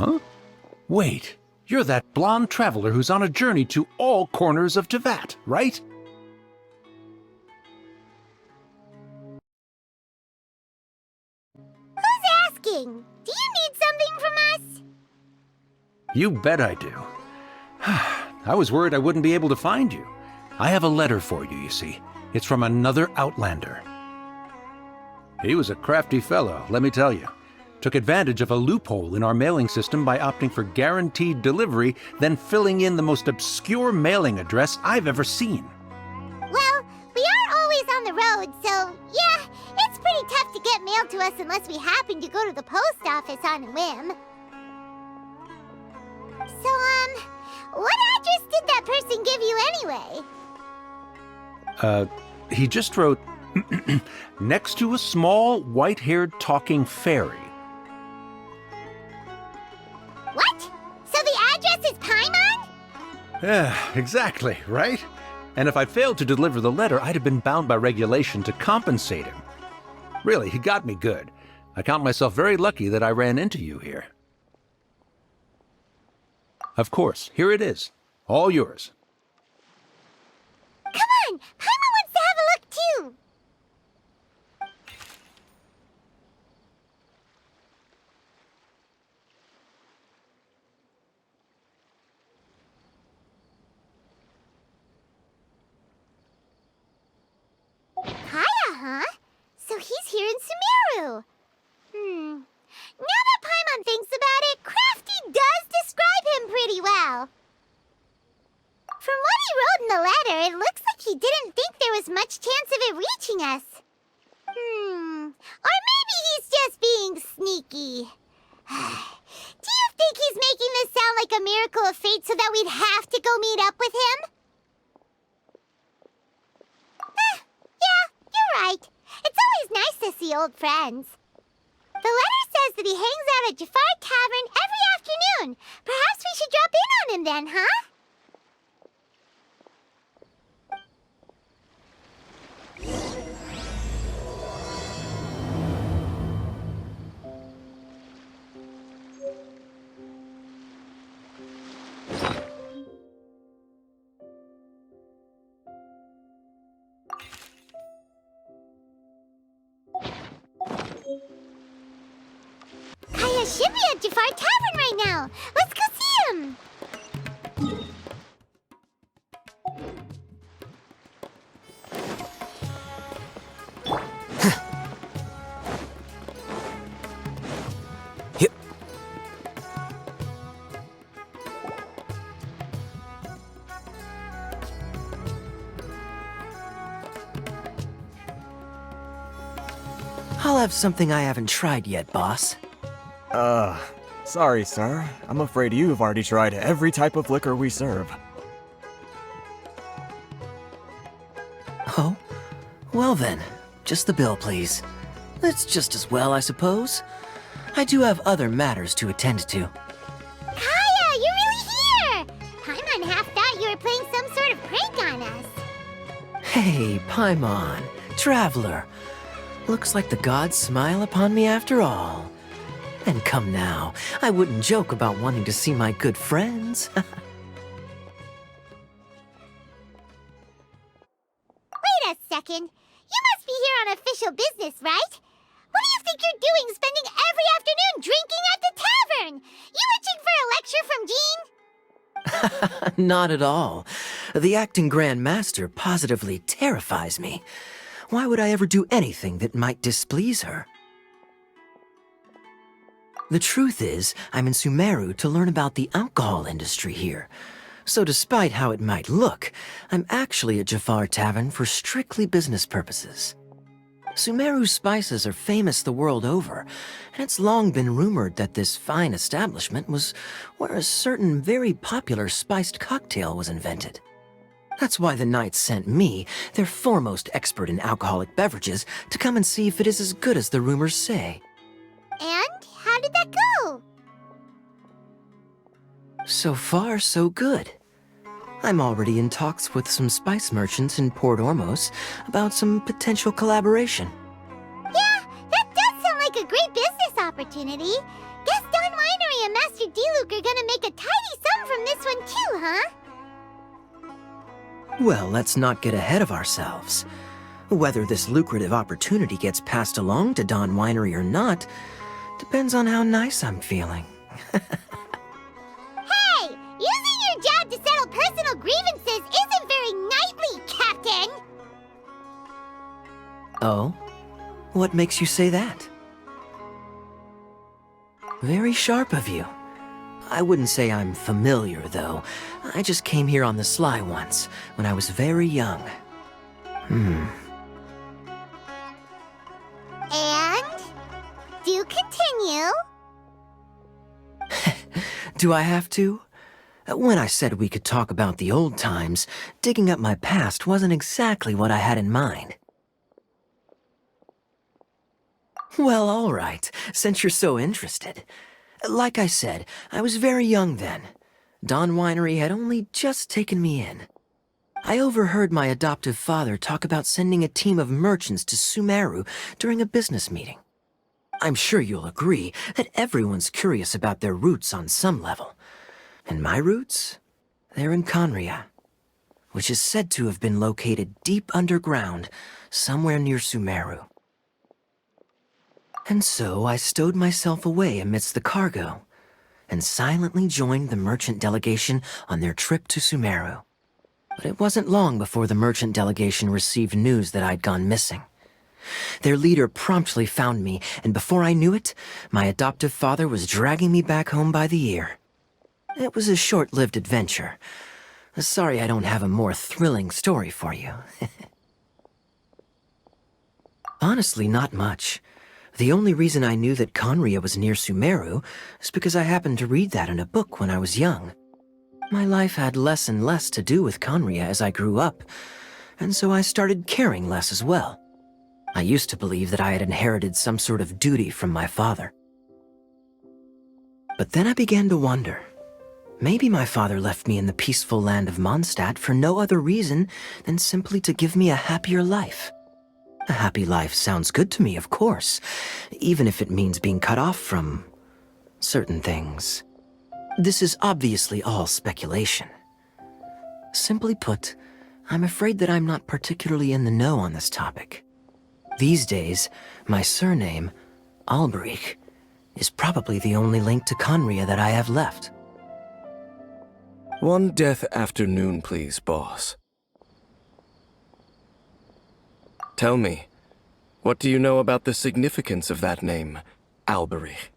Huh? Wait, you're that blonde traveler who's on a journey to all corners of Teyvat, right? Who's asking? Do you need something from us? You bet I do. I was worried I wouldn't be able to find you. I have a letter for you, you see. It's from another Outlander. He was a crafty fellow, let me tell you. Took advantage of a loophole in our mailing system by opting for guaranteed delivery, then filling in the most obscure mailing address I've ever seen. Well, we are always on the road, so yeah, it's pretty tough to get mail to us unless we happen to go to the post office on a whim. So, what address did that person give you anyway? He just wrote, next to a small, white-haired talking fairy. What? So the address is Paimon? Yeah, exactly, right? And if I failed to deliver the letter, I'd have been bound by regulation to compensate him. Really, he got me good. I count myself very lucky that I ran into you here. Of course, here it is. All yours. Come on! Paimon wants to have a look too! Kaya, huh? So he's here in Sumeru. Now that Paimon thinks about it, Crafty does describe him pretty well. From what he wrote in the letter, it looks like he didn't think there was much chance of it reaching us. Or maybe he's just being sneaky. Do you think he's making this sound like a miracle of fate so that we'd have to go meet up with him? Yeah, you're right. It's always nice to see old friends. The letter says that he hangs out at Jafar Tavern every afternoon. Perhaps we should drop in on him then, huh? Kaya should be at Jafar Tavern right now. Let's go see him. I'll have something I haven't tried yet, boss. Sorry, sir. I'm afraid you've already tried every type of liquor we serve. Oh? Well then, just the bill, please. It's just as well, I suppose. I do have other matters to attend to. Kaya, you're really here! Paimon half thought you were playing some sort of prank on us. Hey, Paimon, traveler. Looks like the gods smile upon me after all. And come now, I wouldn't joke about wanting to see my good friends. Wait a second. You must be here on official business, right? What do you think you're doing spending every afternoon drinking at the tavern? You itching for a lecture from Jean? Not at all. The acting Grand Master positively terrifies me. Why would I ever do anything that might displease her? The truth is, I'm in Sumeru to learn about the alcohol industry here. So despite how it might look, I'm actually at Jafar Tavern for strictly business purposes. Sumeru's spices are famous the world over, and it's long been rumored that this fine establishment was where a certain very popular spiced cocktail was invented. That's why the Knights sent me, their foremost expert in alcoholic beverages, to come and see if it is as good as the rumors say. And how did that go? So far, so good. I'm already in talks with some spice merchants in Port Ormos about some potential collaboration. Yeah, that does sound like a great business opportunity. Guess Don Winery and Master D Well, let's not get ahead of ourselves. Whether this lucrative opportunity gets passed along to Dawn Winery or not depends on how nice I'm feeling. Hey! Using your job to settle personal grievances isn't very knightly, Captain! Oh? What makes you say that? Very sharp of you. I wouldn't say I'm familiar, though. I just came here on the sly once, when I was very young. And? Do continue. Do I have to? When I said we could talk about the old times, digging up my past wasn't exactly what I had in mind. Well, all right, since you're so interested. Like I said, I was very young then. Dawn Winery had only just taken me in. I overheard my adoptive father talk about sending a team of merchants to Sumeru during a business meeting. I'm sure you'll agree that everyone's curious about their roots on some level. And my roots? They're in Conria, which is said to have been located deep underground, somewhere near Sumeru. And so I stowed myself away amidst the cargo, and silently joined the merchant delegation on their trip to Sumeru. But it wasn't long before the merchant delegation received news that I'd gone missing. Their leader promptly found me, and before I knew it, my adoptive father was dragging me back home by the ear. It was a short-lived adventure. Sorry I don't have a more thrilling story for you. Honestly, not much. The only reason I knew that Conria was near Sumeru is because I happened to read that in a book when I was young. My life had less and less to do with Conria as I grew up, and so I started caring less as well. I used to believe that I had inherited some sort of duty from my father. But then I began to wonder. Maybe my father left me in the peaceful land of Mondstadt for no other reason than simply to give me a happier life. A happy life sounds good to me, of course, even if it means being cut off from certain things. This is obviously all speculation. Simply put, I'm afraid that I'm not particularly in the know on this topic. These days, my surname, Alberich, is probably the only link to Conria that I have left. One death afternoon, please, boss. Tell me, what do you know about the significance of that name, Alberich?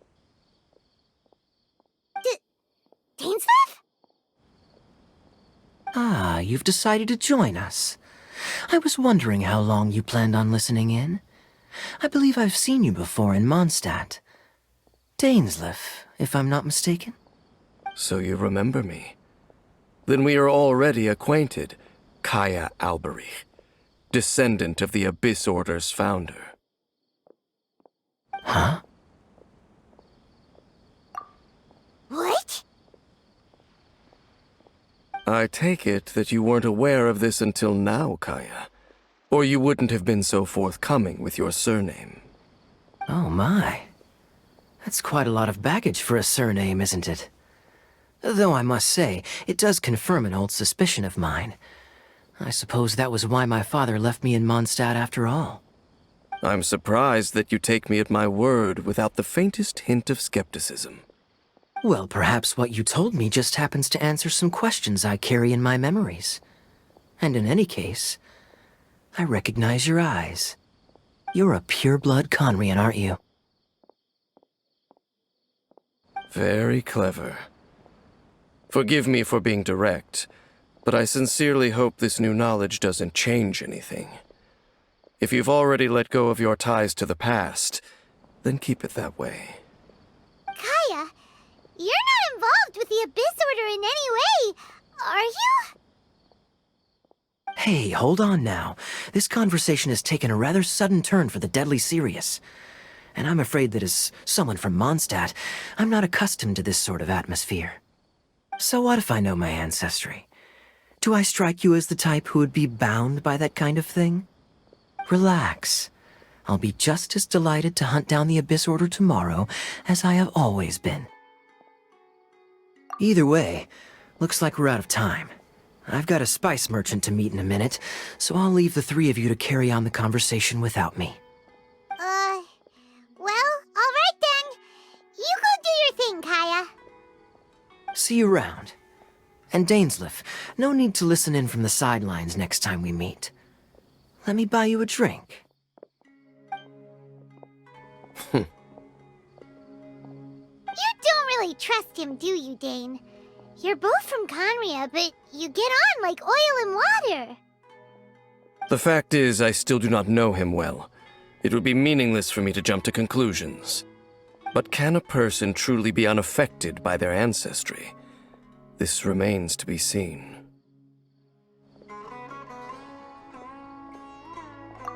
Dainsleif? Ah, you've decided to join us. I was wondering how long you planned on listening in. I believe I've seen you before in Mondstadt. Dainsleif, if I'm not mistaken. So you remember me. Then we are already acquainted, Kaya Alberich, descendant of the Abyss Order's founder. Huh? What? I take it that you weren't aware of this until now, Kaya. Or you wouldn't have been so forthcoming with your surname. Oh my. That's quite a lot of baggage for a surname, isn't it? Though I must say, it does confirm an old suspicion of mine. I suppose that was why my father left me in Mondstadt after all. I'm surprised that you take me at my word without the faintest hint of skepticism. Well, perhaps what you told me just happens to answer some questions I carry in my memories. And in any case, I recognize your eyes. You're a pure-blood Conrian, aren't you? Very clever. Forgive me for being direct, but I sincerely hope this new knowledge doesn't change anything. If you've already let go of your ties to the past, then keep it that way. Kaya, you're not involved with the Abyss Order in any way, are you? Hey, hold on now. This conversation has taken a rather sudden turn for the deadly serious. And I'm afraid that as someone from Mondstadt, I'm not accustomed to this sort of atmosphere. So what if I know my ancestry? Do I strike you as the type who would be bound by that kind of thing? Relax. I'll be just as delighted to hunt down the Abyss Order tomorrow as I have always been. Either way, looks like we're out of time. I've got a spice merchant to meet in a minute, so I'll leave the three of you to carry on the conversation without me. Well, alright then. You go do your thing, Kaya. See you around. And Dainsleif, no need to listen in from the sidelines next time we meet. Let me buy you a drink. You don't really trust him, do you, Dane? You're both from Conria, but you get on like oil and water. The fact is, I still do not know him well. It would be meaningless for me to jump to conclusions. But can a person truly be unaffected by their ancestry? This remains to be seen.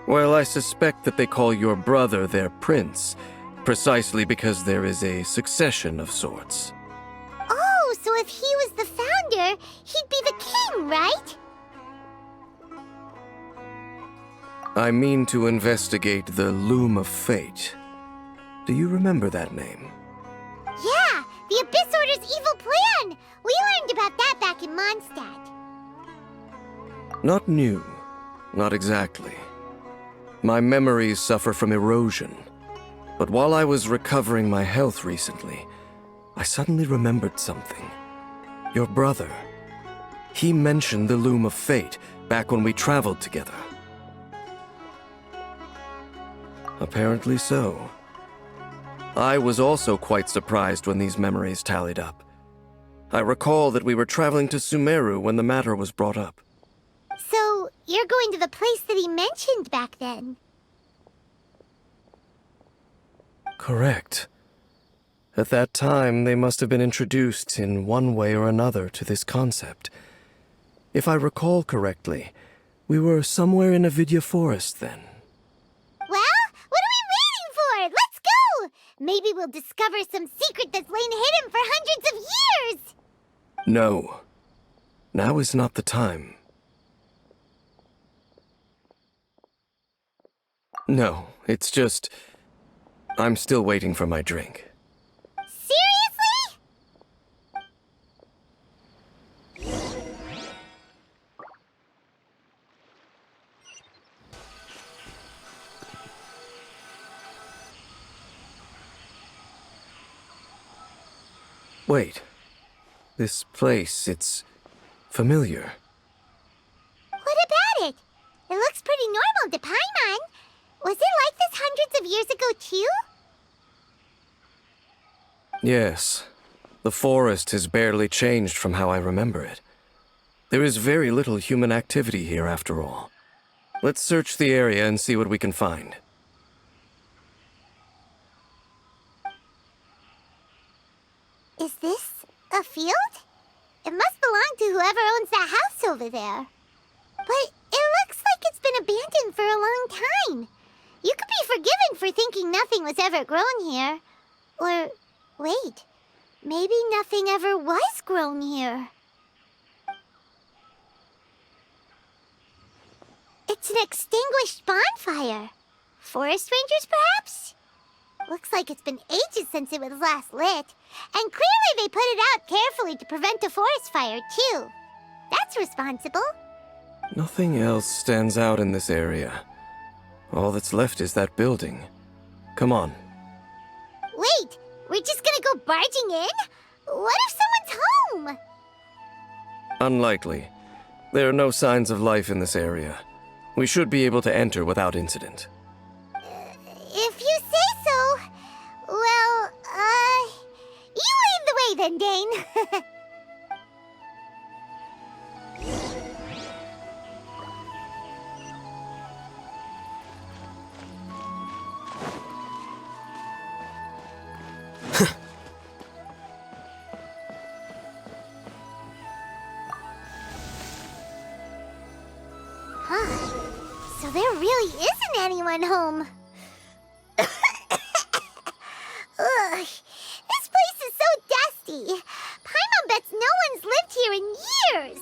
Well, I suspect that they call your brother their prince, precisely because there is a succession of sorts. Oh, so if he was the founder, he'd be the king, right? I mean to investigate the Loom of Fate. Do you remember that name? Yeah, the Abyss Order's evil plan! We learned about that back in Mondstadt. Not new. Not exactly. My memories suffer from erosion. But while I was recovering my health recently, I suddenly remembered something. Your brother. He mentioned the Loom of Fate back when we traveled together. Apparently so. I was also quite surprised when these memories tallied up. I recall that we were traveling to Sumeru when the matter was brought up. So, you're going to the place that he mentioned back then? Correct. At that time, they must have been introduced in one way or another to this concept. If I recall correctly, we were somewhere in Avidya Forest then. Well, what are we waiting for? Let's go! Maybe we'll discover some secret that's lain hidden for hundreds of years! No. Now is not the time. No, it's just... I'm still waiting for my drink. Seriously? Wait. This place, it's familiar. What about it? It looks pretty normal to Paimon. Was it like this hundreds of years ago, too? Yes. The forest has barely changed from how I remember it. There is very little human activity here, after all. Let's search the area and see what we can find. Is this a field? It must belong to whoever owns that house over there. But it looks like it's been abandoned for a long time. You could be forgiven for thinking nothing was ever grown here. Or, wait, maybe nothing ever was grown here. It's an extinguished bonfire. Forest rangers, perhaps? Looks like it's been ages since it was last lit. And clearly they put it out carefully to prevent a forest fire, too. That's responsible. Nothing else stands out in this area. All that's left is that building. Come on. Wait, we're just gonna go barging in? What if someone's home? Unlikely. There are no signs of life in this area. We should be able to enter without incident. If you say so. Well, you lead the way then, Dane. So there really isn't anyone home. Ugh, this place is so dusty. Paimon bets no one's lived here in years.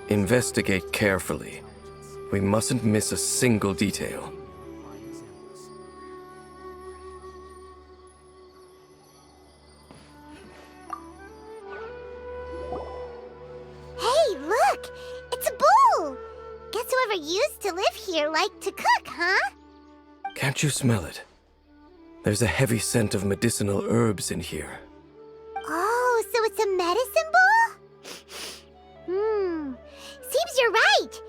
Investigate carefully. We mustn't miss a single detail. Hey, used to live here like to cook, huh? Can't you smell it? There's a heavy scent of medicinal herbs in here. Oh, so it's a medicine bowl? Seems you're right.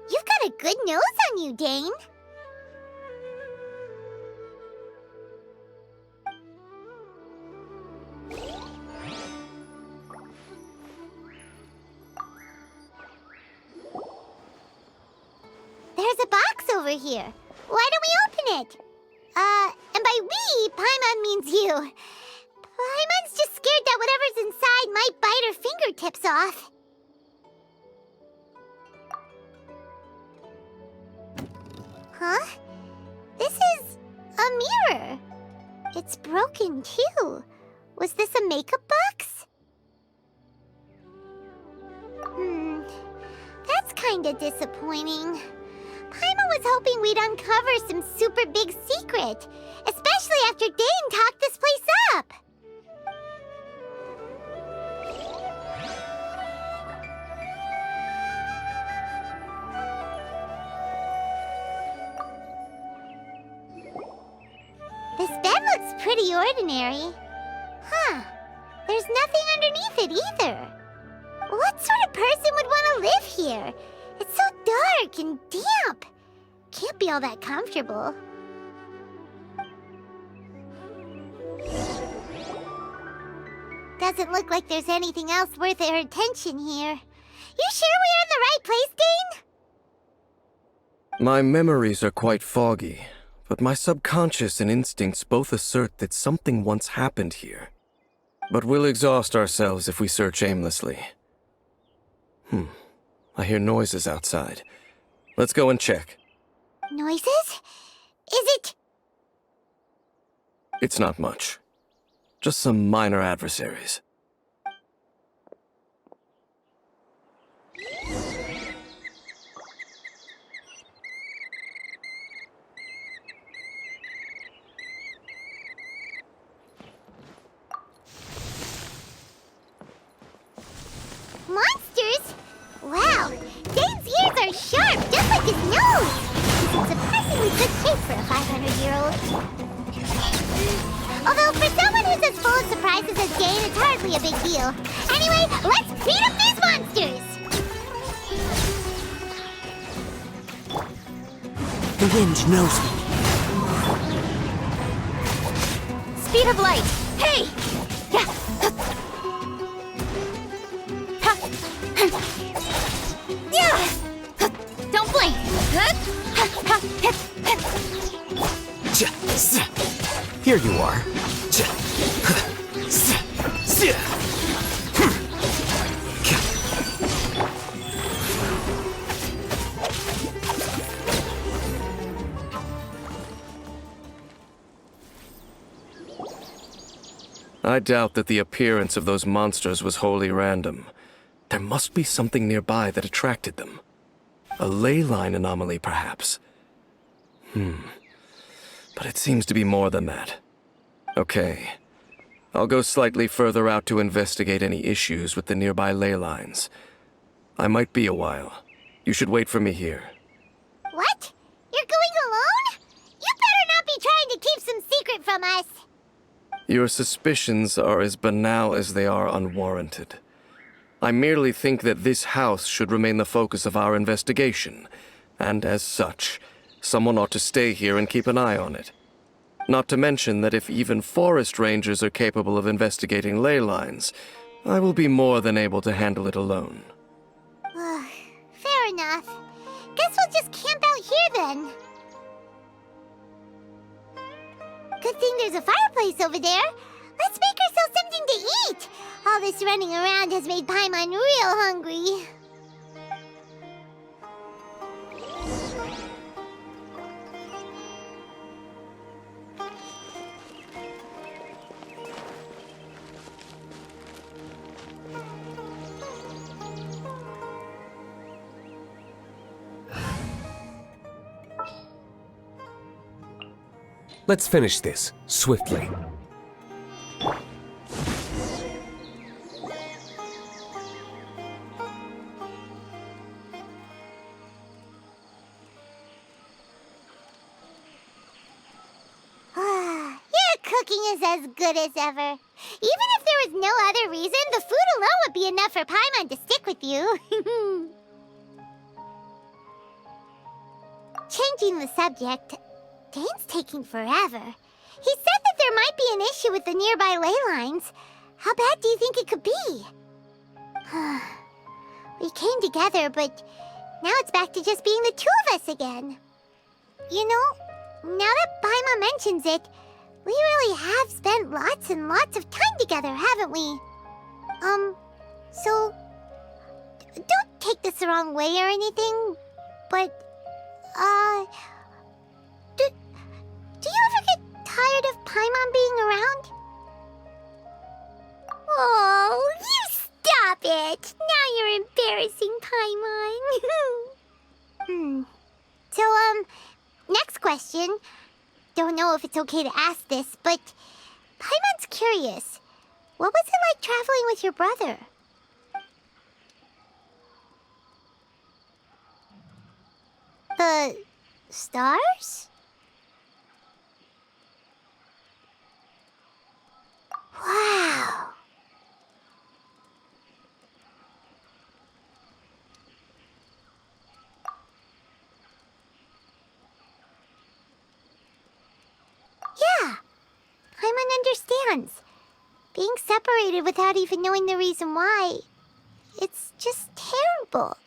You've got a good nose on you, Dane. There's a box over here. Why don't we open it? And by we, Paimon means you. Paimon's just scared that whatever's inside might bite her fingertips off. Huh? This is a mirror. It's broken, too. Was this a makeup box? That's kinda disappointing. Paimon was hoping we'd uncover some super big secret, especially after Dane talked this place up. This bed looks pretty ordinary. Huh. There's nothing underneath it either. What sort of person would want to live here? It's so dark and damp. Can't be all that comfortable. Doesn't look like there's anything else worth our attention here. You sure we're in the right place, Dane? My memories are quite foggy, but my subconscious and instincts both assert that something once happened here. But we'll exhaust ourselves if we search aimlessly. I hear noises outside. Let's go and check. Noises? Is it? It's not much. Just some minor adversaries. Monsters? Wow, Dane's ears are sharp, just like his nose. He's in surprisingly good shape for a 500-year-old. Although for someone who's as full of surprises as Dane, it's hardly a big deal. Anyway, let's beat up these monsters! The wind knows me. Speed of light! Hey! Don't blink! Here you are. I doubt that the appearance of those monsters was wholly random. There must be something nearby that attracted them. A ley line anomaly, perhaps. But it seems to be more than that. Okay. I'll go slightly further out to investigate any issues with the nearby ley lines. I might be a while. You should wait for me here. What? You're going alone? You better not be trying to keep some secret from us. Your suspicions are as banal as they are unwarranted. I merely think that this house should remain the focus of our investigation, and as such, someone ought to stay here and keep an eye on it. Not to mention that if even forest rangers are capable of investigating ley lines, I will be more than able to handle it alone. Fair enough. Guess we'll just camp out here then. Good thing there's a fireplace over there. Let's make ourselves something to eat. All this running around has made Paimon real hungry. Let's finish this, swiftly. cooking is as good as ever. Even if there was no other reason, the food alone would be enough for Paimon to stick with you. Changing the subject, Dane's taking forever. He said that there might be an issue with the nearby ley lines. How bad do you think it could be? We came together, but now it's back to just being the two of us again. You know, now that Paimon mentions it, we really have spent lots and lots of time together, haven't we? So, don't take this the wrong way or anything, but, do you ever get tired of Paimon being around? Oh, you stop it! Now you're embarrassing Paimon. So, next question. Don't know if it's okay to ask this, but Paimon's curious. What was it like traveling with your brother? The stars? Wow. Yeah, Paimon understands. Being separated without even knowing the reason why, it's just terrible.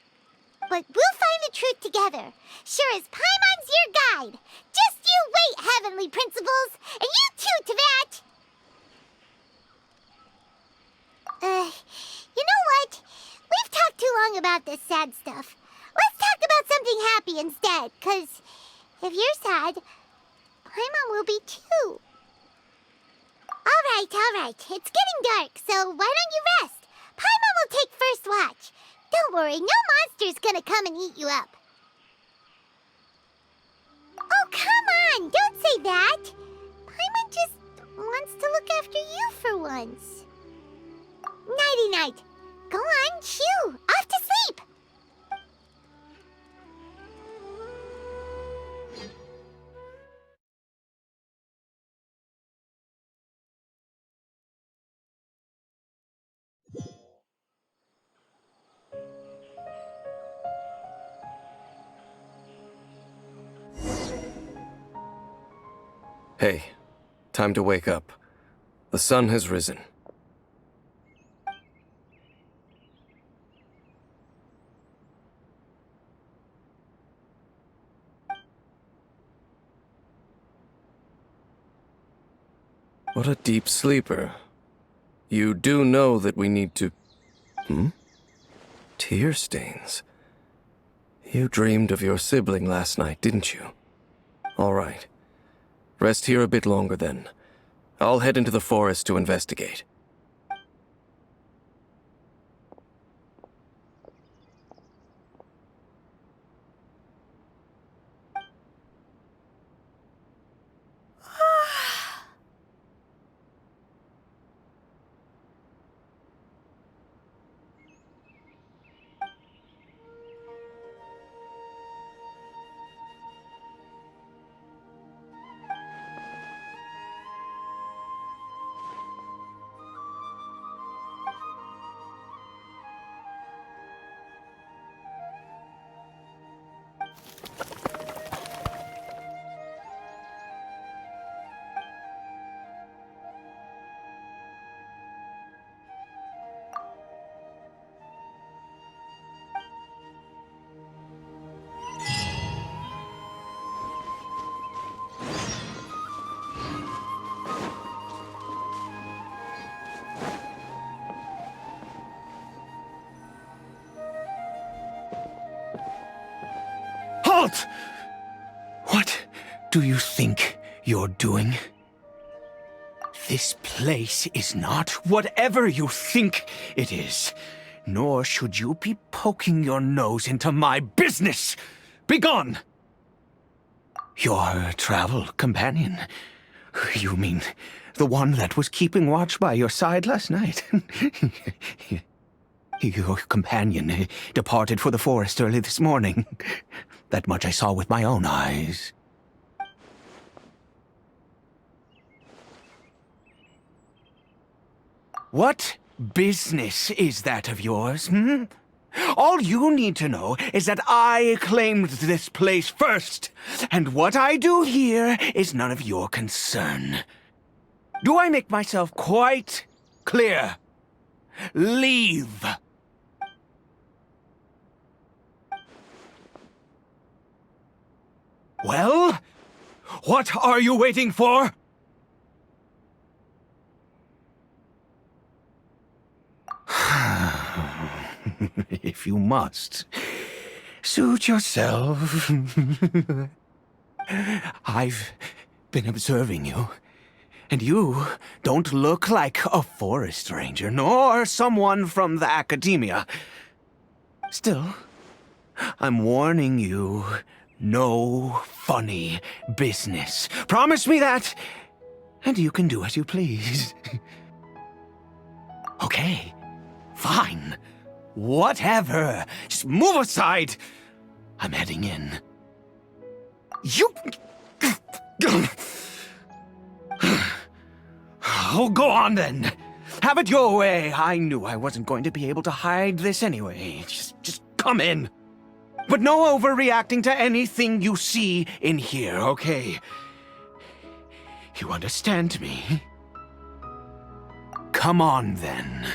But we'll find the truth together. Sure as Paimon's your guide. Just you wait, Heavenly Principles, and you too, Teyvat! You know what? We've talked too long about this sad stuff. Let's talk about something happy instead, 'cause if you're sad, Paimon will be too. All right. It's getting dark, so why don't you rest? Paimon will take first watch. Don't worry, no monster's gonna come and eat you up. Oh, come on! Don't say that! Paimon just wants to look after you for once. Nighty-night. Go on, shoo! Off to sleep! Hey, time to wake up. The sun has risen. What a deep sleeper. You do know that we need to... Tear stains. You dreamed of your sibling last night, didn't you? All right. Rest here a bit longer then. I'll head into the forest to investigate. Halt! What do you think you're doing? This place is not whatever you think it is. Nor should you be poking your nose into my business. Begone! Your travel companion. You mean the one that was keeping watch by your side last night? Your companion departed for the forest early this morning. That much I saw with my own eyes. What business is that of yours, hmm? All you need to know is that I claimed this place first, and what I do here is none of your concern. Do I make myself quite clear? Leave. Well, what are you waiting for? If you must, suit yourself. I've been observing you, and you don't look like a forest ranger, nor someone from the academia. Still, I'm warning you, no funny business. Promise me that, and you can do as you please. Okay, fine. Whatever. Just move aside. I'm heading in. You... Oh, go on then. Have it your way. I knew I wasn't going to be able to hide this anyway. Just come in. But no overreacting to anything you see in here, okay? You understand me? Come on then.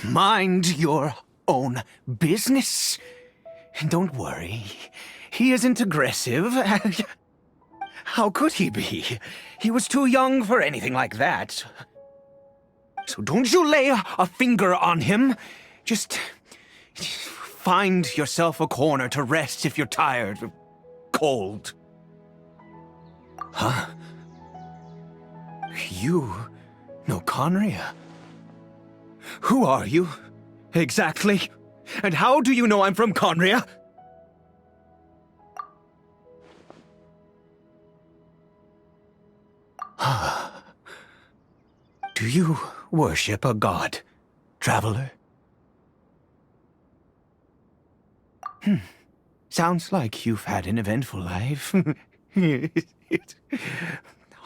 Mind your own business. And don't worry, he isn't aggressive. How could he be? He was too young for anything like that. So don't you lay a finger on him. Just find yourself a corner to rest if you're tired or cold. Huh? You know Conria? Who are you, exactly? And how do you know I'm from Conria? Do you worship a god, traveler? Sounds like you've had an eventful life.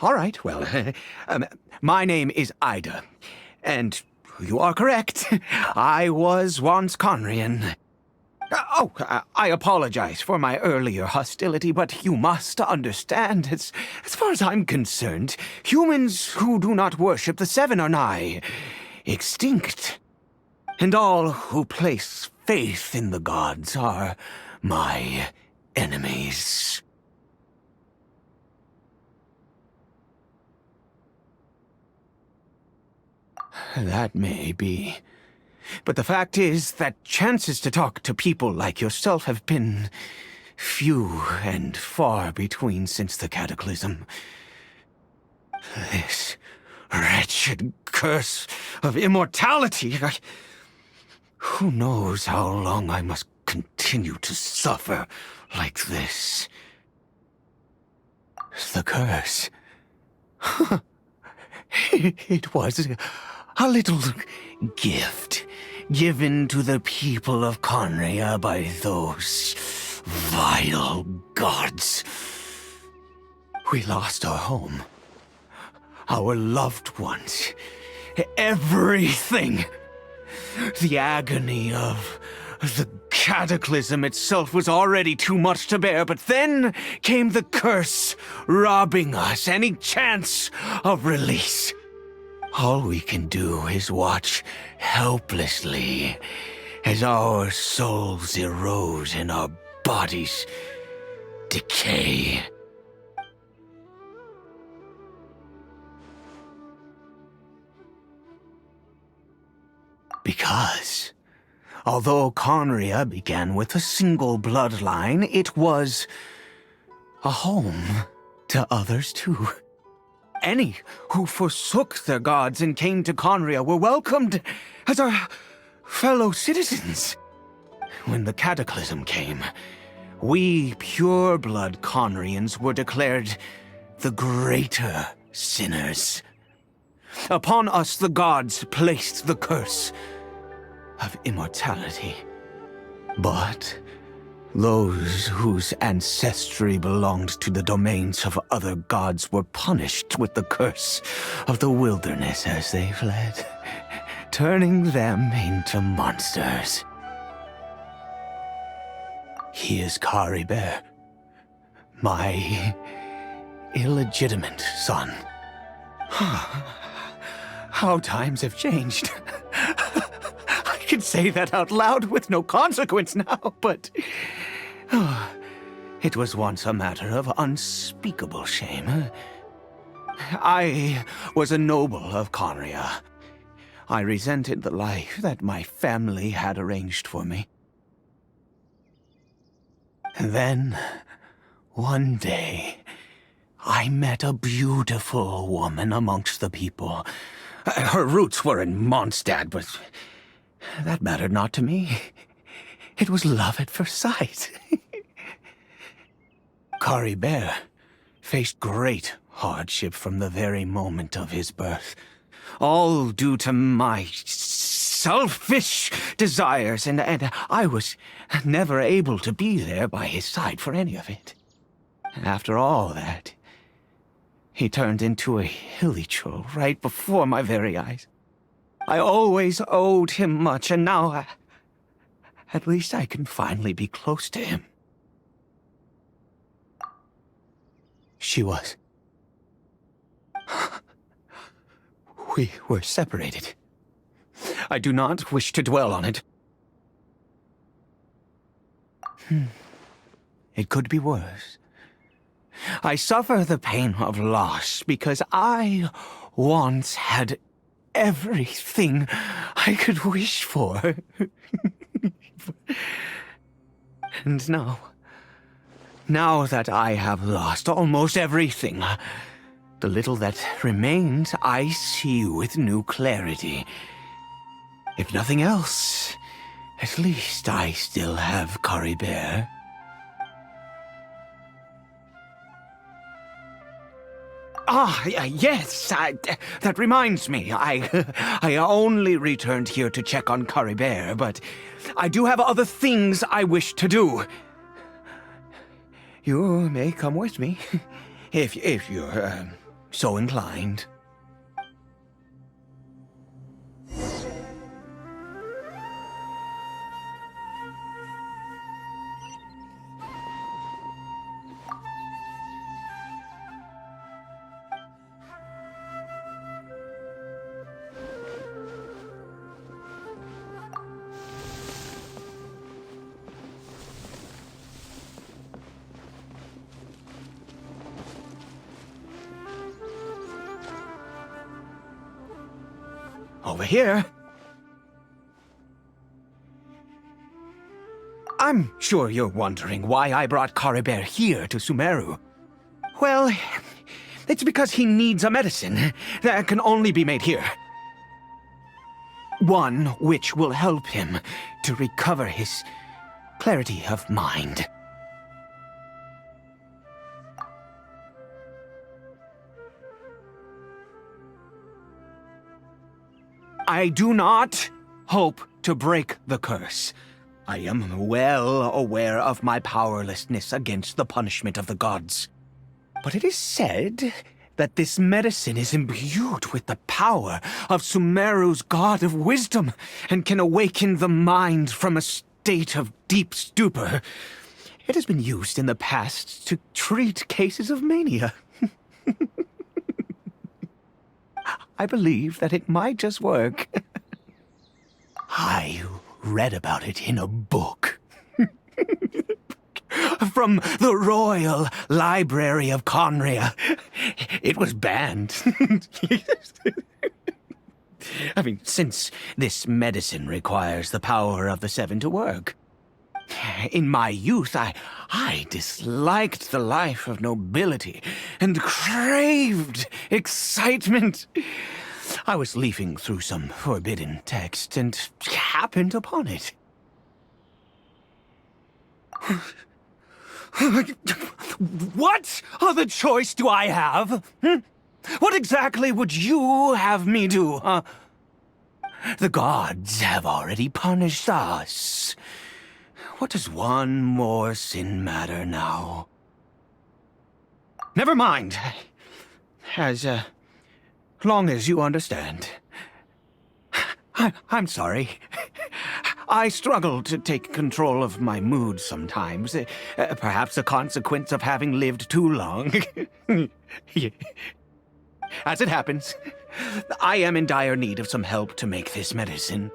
All right, well, my name is Ida, and you are correct. I was once Conrian. I apologize for my earlier hostility, but you must understand, as far as I'm concerned, humans who do not worship the Seven are nigh extinct. And all who place faith in the gods are my enemies. That may be. But the fact is that chances to talk to people like yourself have been few and far between since the cataclysm. This wretched curse of immortality. Who knows how long I must continue to suffer like this? The curse. It was a little gift given to the people of Conria by those vile gods. We lost our home, our loved ones, everything. The agony of the cataclysm itself was already too much to bear, but then came the curse, robbing us any chance of release. All we can do is watch helplessly as our souls erode and our bodies decay. Because, although Conria began with a single bloodline, it was a home to others too. Any who forsook their gods and came to Conria were welcomed as our fellow citizens. When the cataclysm came, we pure-blood Conrians were declared the greater sinners. Upon us the gods placed the curse of immortality. But those whose ancestry belonged to the domains of other gods were punished with the curse of the wilderness as they fled, turning them into monsters. He is Caribert, my illegitimate son. How times have changed. I can say that out loud with no consequence now, but it was once a matter of unspeakable shame. I was a noble of Conria. I resented the life that my family had arranged for me. And then, one day, I met a beautiful woman amongst the people. Her roots were in Mondstadt, but that mattered not to me. It was love at first sight. Caribert faced great hardship from the very moment of his birth, all due to my selfish desires, and I was never able to be there by his side for any of it. After all that, he turned into a hilly troll right before my very eyes. I always owed him much, and now at least I can finally be close to him. She was. We were separated. I do not wish to dwell on it. It could be worse. I suffer the pain of loss because I once had everything I could wish for. And now that I have lost almost everything, the little that remains I see with new clarity. If nothing else, at least I still have Caribert. Yes, that reminds me. I only returned here to check on Caribert, but I do have other things I wish to do. You may come with me, if you're so inclined. Over here. I'm sure you're wondering why I brought Caribert here to Sumeru. Well, it's because he needs a medicine that can only be made here. One which will help him to recover his clarity of mind. I do not hope to break the curse. I am well aware of my powerlessness against the punishment of the gods. But it is said that this medicine is imbued with the power of Sumeru's god of wisdom and can awaken the mind from a state of deep stupor. It has been used in the past to treat cases of mania. I believe that it might just work. I read about it in a book. From the Royal Library of Conria. It was banned. I mean, since this medicine requires the power of the Seven to work. In my youth, I disliked the life of nobility and craved excitement. I was leafing through some forbidden text and happened upon it. What other choice do I have? What exactly would you have me do, huh? The gods have already punished us. What does one more sin matter now? Never mind. As long as you understand. I'm sorry. I struggle to take control of my mood sometimes. Perhaps a consequence of having lived too long. As it happens, I am in dire need of some help to make this medicine.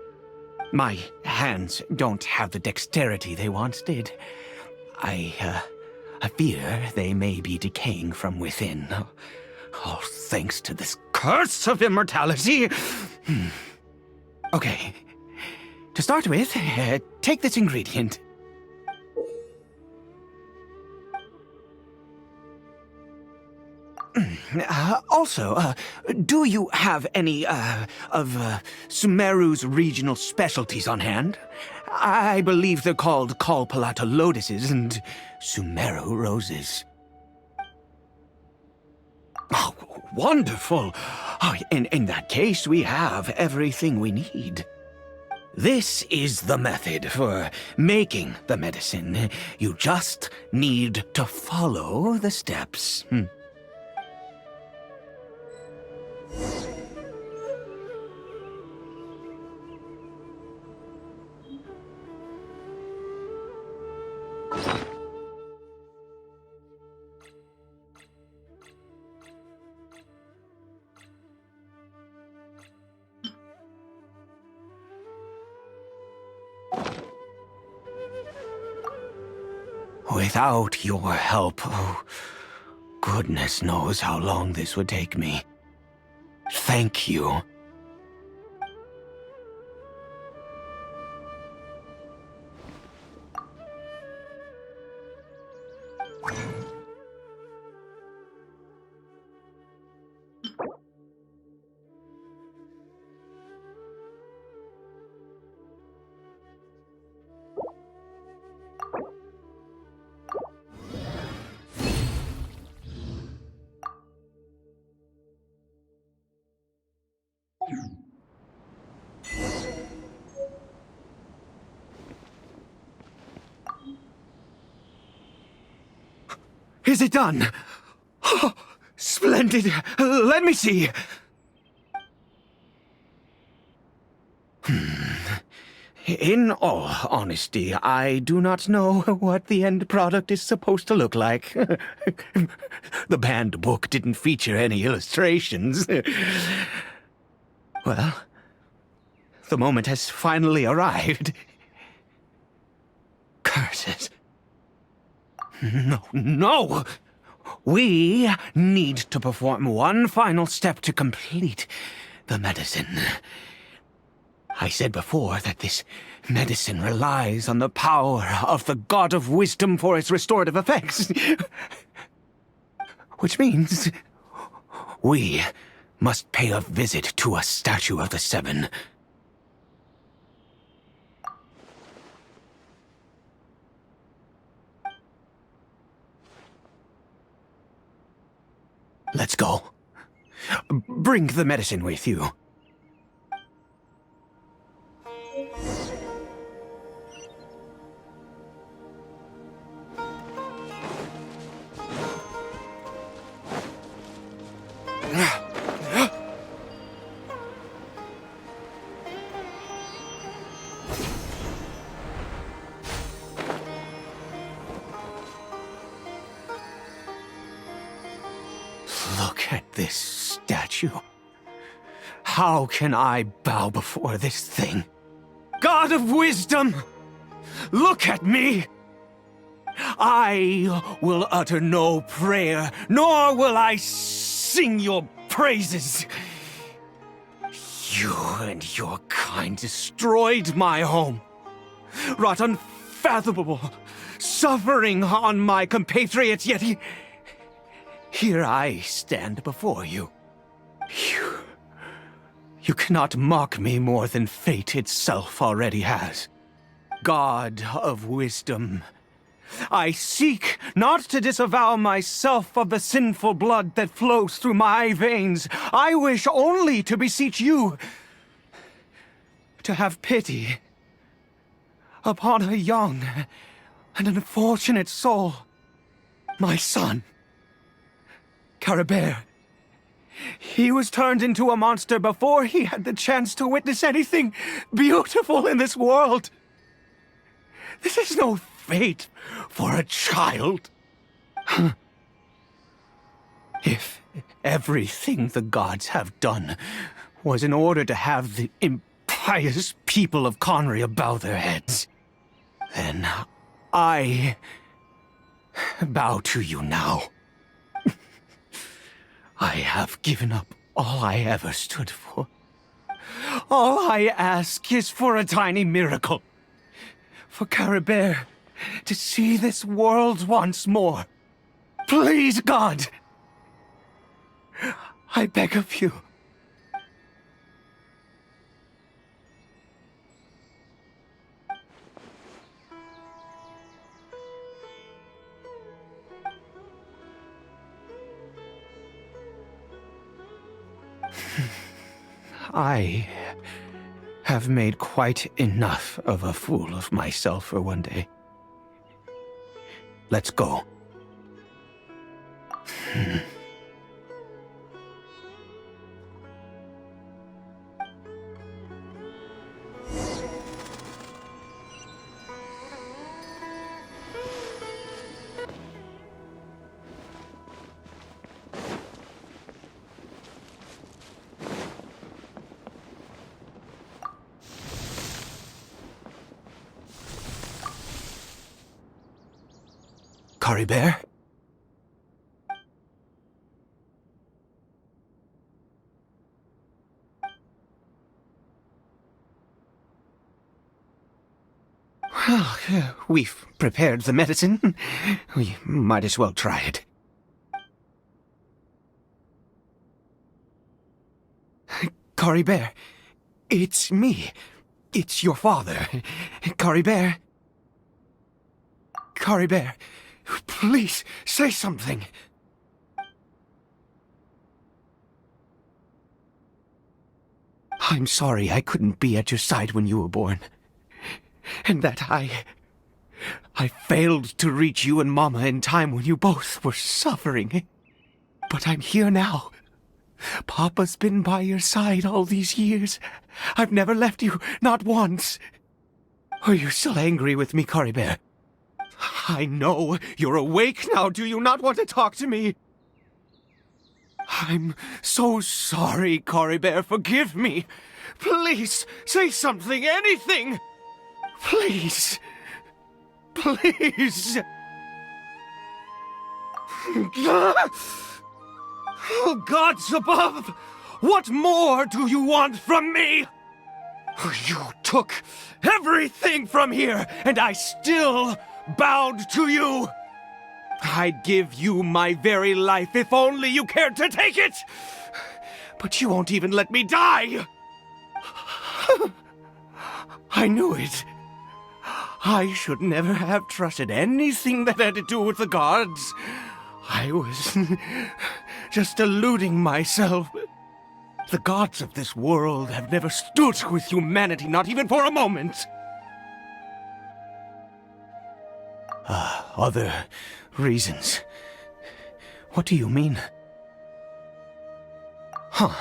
My hands don't have the dexterity they once did. I fear they may be decaying from within. All thanks to this curse of immortality. Okay. To start with, take this ingredient. Also, do you have any, of Sumeru's regional specialties on hand? I believe they're called Kalpalata lotuses and Sumeru roses. Oh, wonderful! Oh, in that case, we have everything we need. This is the method for making the medicine. You just need to follow the steps. Without your help, oh, goodness knows how long this would take me. Thank you. Is it done? Oh, splendid. Let me see. In all honesty, I do not know what the end product is supposed to look like. The banned book didn't feature any illustrations. Well, the moment has finally arrived. Curses. No! We need to perform one final step to complete the medicine. I said before that this medicine relies on the power of the God of Wisdom for its restorative effects. Which means we must pay a visit to a statue of the Seven. Let's go. Bring the medicine with you. Look at this statue. How can I bow before this thing? God of Wisdom, look at me! I will utter no prayer, nor will I sing your praises. You and your kind destroyed my home, wrought unfathomable suffering on my compatriots, yet here I stand before you. You cannot mock me more than fate itself already has. God of Wisdom, I seek not to disavow myself of the sinful blood that flows through my veins. I wish only to beseech you to have pity upon a young and unfortunate soul. My son, Caribert. He was turned into a monster before he had the chance to witness anything beautiful in this world. This is no fate for a child. If everything the gods have done was in order to have the impious people of Conria bow their heads, then I bow to you now. I have given up all I ever stood for. All I ask is for a tiny miracle. For Caribert to see this world once more. Please, God! I beg of you. I have made quite enough of a fool of myself for one day. Let's go. Caribert? Well, we've prepared the medicine. We might as well try it. Caribert, it's me. It's your father. Caribert. Caribert, please say something. I'm sorry I couldn't be at your side when you were born. And that I failed to reach you and Mama in time when you both were suffering. But I'm here now. Papa's been by your side all these years. I've never left you, not once. Are you still angry with me, Caribert? I know you're awake now. Do you not want to talk to me? I'm so sorry, Caribert. Forgive me. Please, say something, anything. Please. Please. Oh, gods above! What more do you want from me? You took everything from here, and I still bowed to you. I'd give you my very life if only you cared to take it. But you won't even let me die. I knew it. I should never have trusted anything that had to do with the gods. I was just deluding myself. The gods of this world have never stood with humanity, not even for a moment. Other reasons. What do you mean? Huh.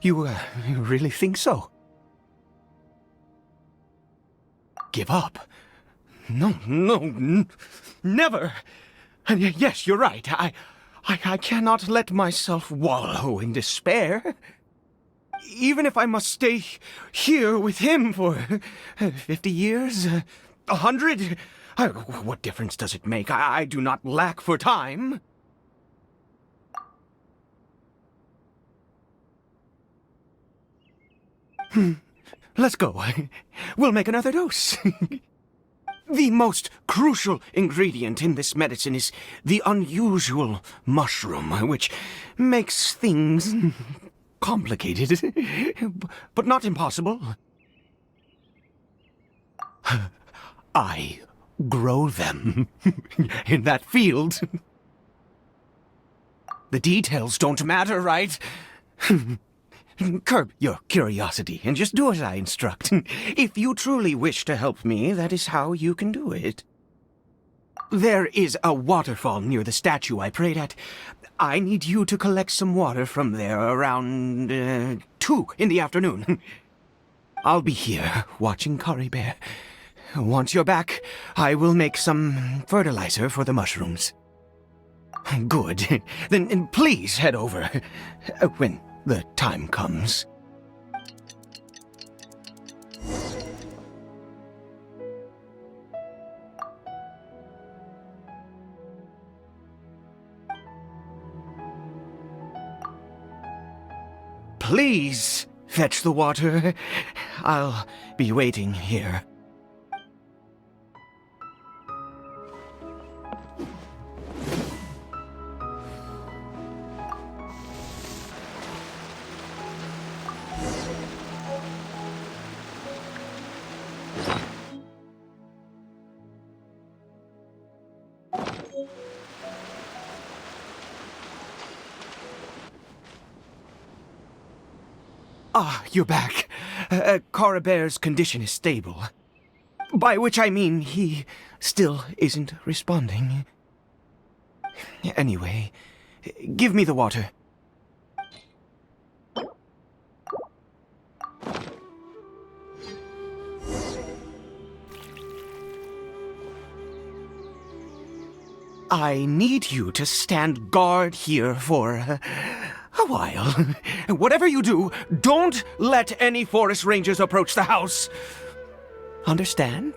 You really think so? Give up? No, never. And yes, you're right. I cannot let myself wallow in despair. Even if I must stay here with him for 50 years, 100, what difference does it make? I do not lack for time. Let's go. We'll make another dose. The most crucial ingredient in this medicine is the unusual mushroom, which makes things complicated, but not impossible. I grow them in that field. The details don't matter, right? Curb your curiosity and just do as I instruct. If you truly wish to help me, that is how you can do it. There is a waterfall near the statue I prayed at. I need you to collect some water from there around 2 in the afternoon. I'll be here watching Caribert. Once you're back, I will make some fertilizer for the mushrooms. Good. Then please head over when the time comes. Please fetch the water. I'll be waiting here. Ah, you're back. Caribert's condition is stable. By which I mean he still isn't responding. Anyway, give me the water. I need you to stand guard here for a while. Whatever you do, don't let any forest rangers approach the house. Understand?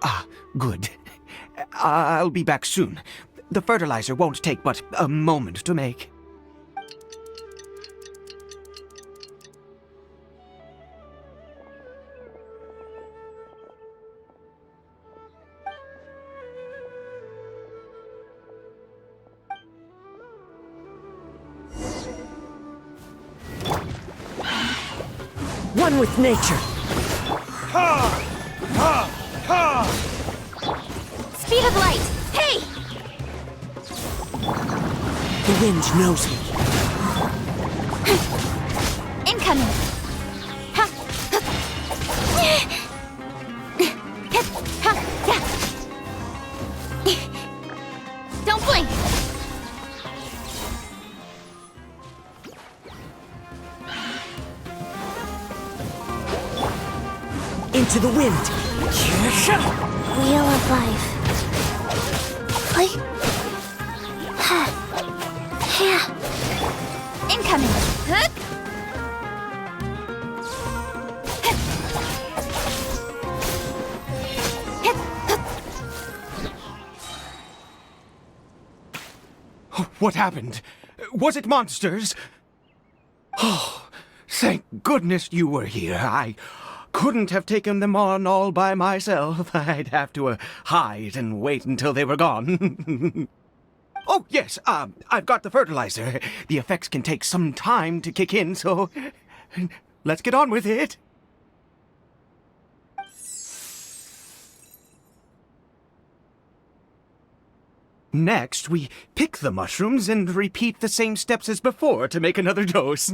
Ah, good. I'll be back soon. The fertilizer won't take but a moment to make. One with nature. Speed of light! Hey! The wind knows me. Incoming! Ha! Don't blink! Into the wind. Wheel of life. Incoming! What happened? Was it monsters? Oh, thank goodness you were here. I couldn't have taken them on all by myself. I'd have to hide and wait until they were gone. Oh, yes, I've got the fertilizer. The effects can take some time to kick in, so let's get on with it. Next, we pick the mushrooms and repeat the same steps as before to make another dose.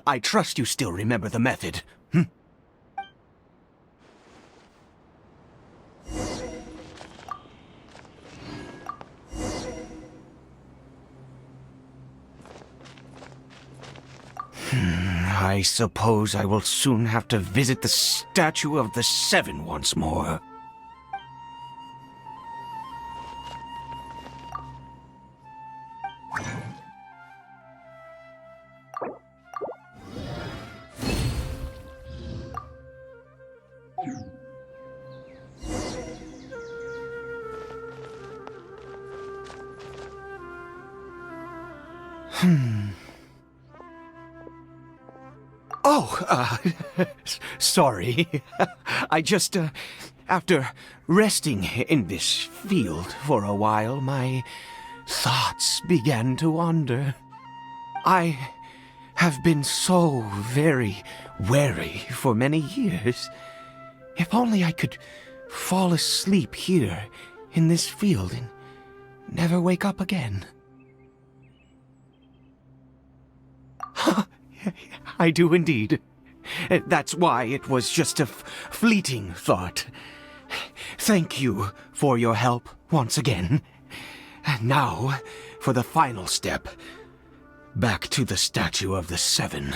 I trust you still remember the method. I suppose I will soon have to visit the statue of the Seven once more. Oh, sorry. I just, after resting in this field for a while, my thoughts began to wander. I have been so very wary for many years. If only I could fall asleep here in this field and never wake up again. I do indeed. That's why it was just a fleeting thought. Thank you for your help once again. And now, for the final step. Back to the Statue of the Seven.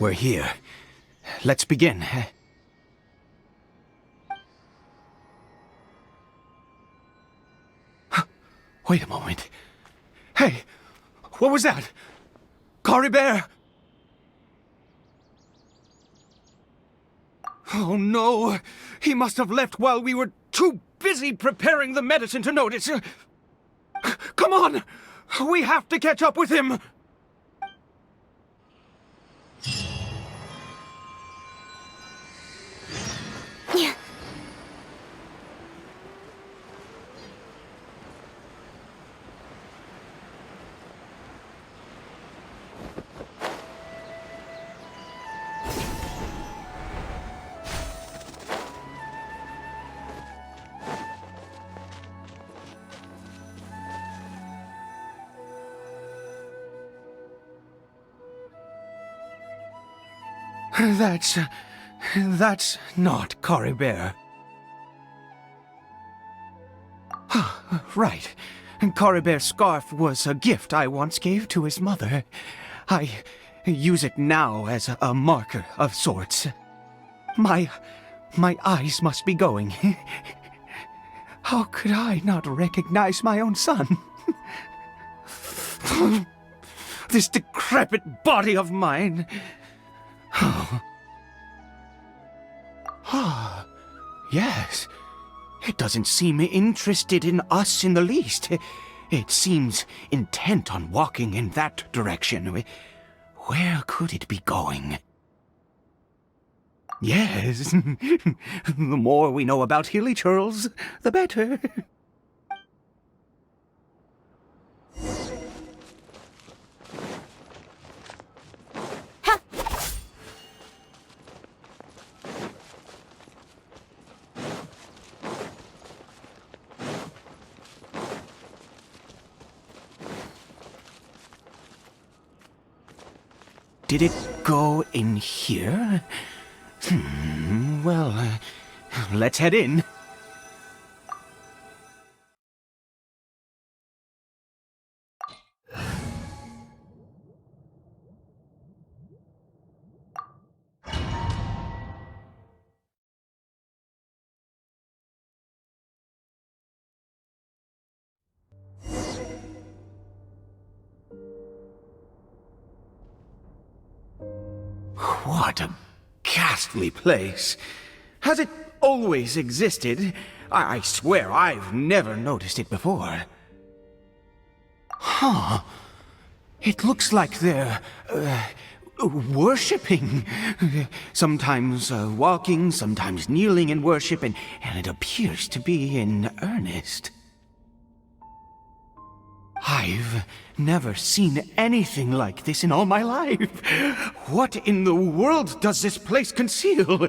We're here. Let's begin. Wait a moment. Hey! What was that? Caribert! Oh no! He must have left while we were too busy preparing the medicine to notice. Come on! We have to catch up with him! That's not Caribert. Right. Caribert's scarf was a gift I once gave to his mother. I use it now as a marker of sorts. My eyes must be going. How could I not recognize my own son? This decrepit body of mine. Yes. It doesn't seem interested in us in the least. It seems intent on walking in that direction. Where could it be going? Yes. The more we know about Hilly Churls, the better. Did it go in here? Well, let's head in. What a ghastly place. Has it always existed? I swear I've never noticed it before. Huh. It looks like they're, worshipping. Sometimes walking, sometimes kneeling in worship, and it appears to be in earnest. I've never seen anything like this in all my life. What in the world does this place conceal?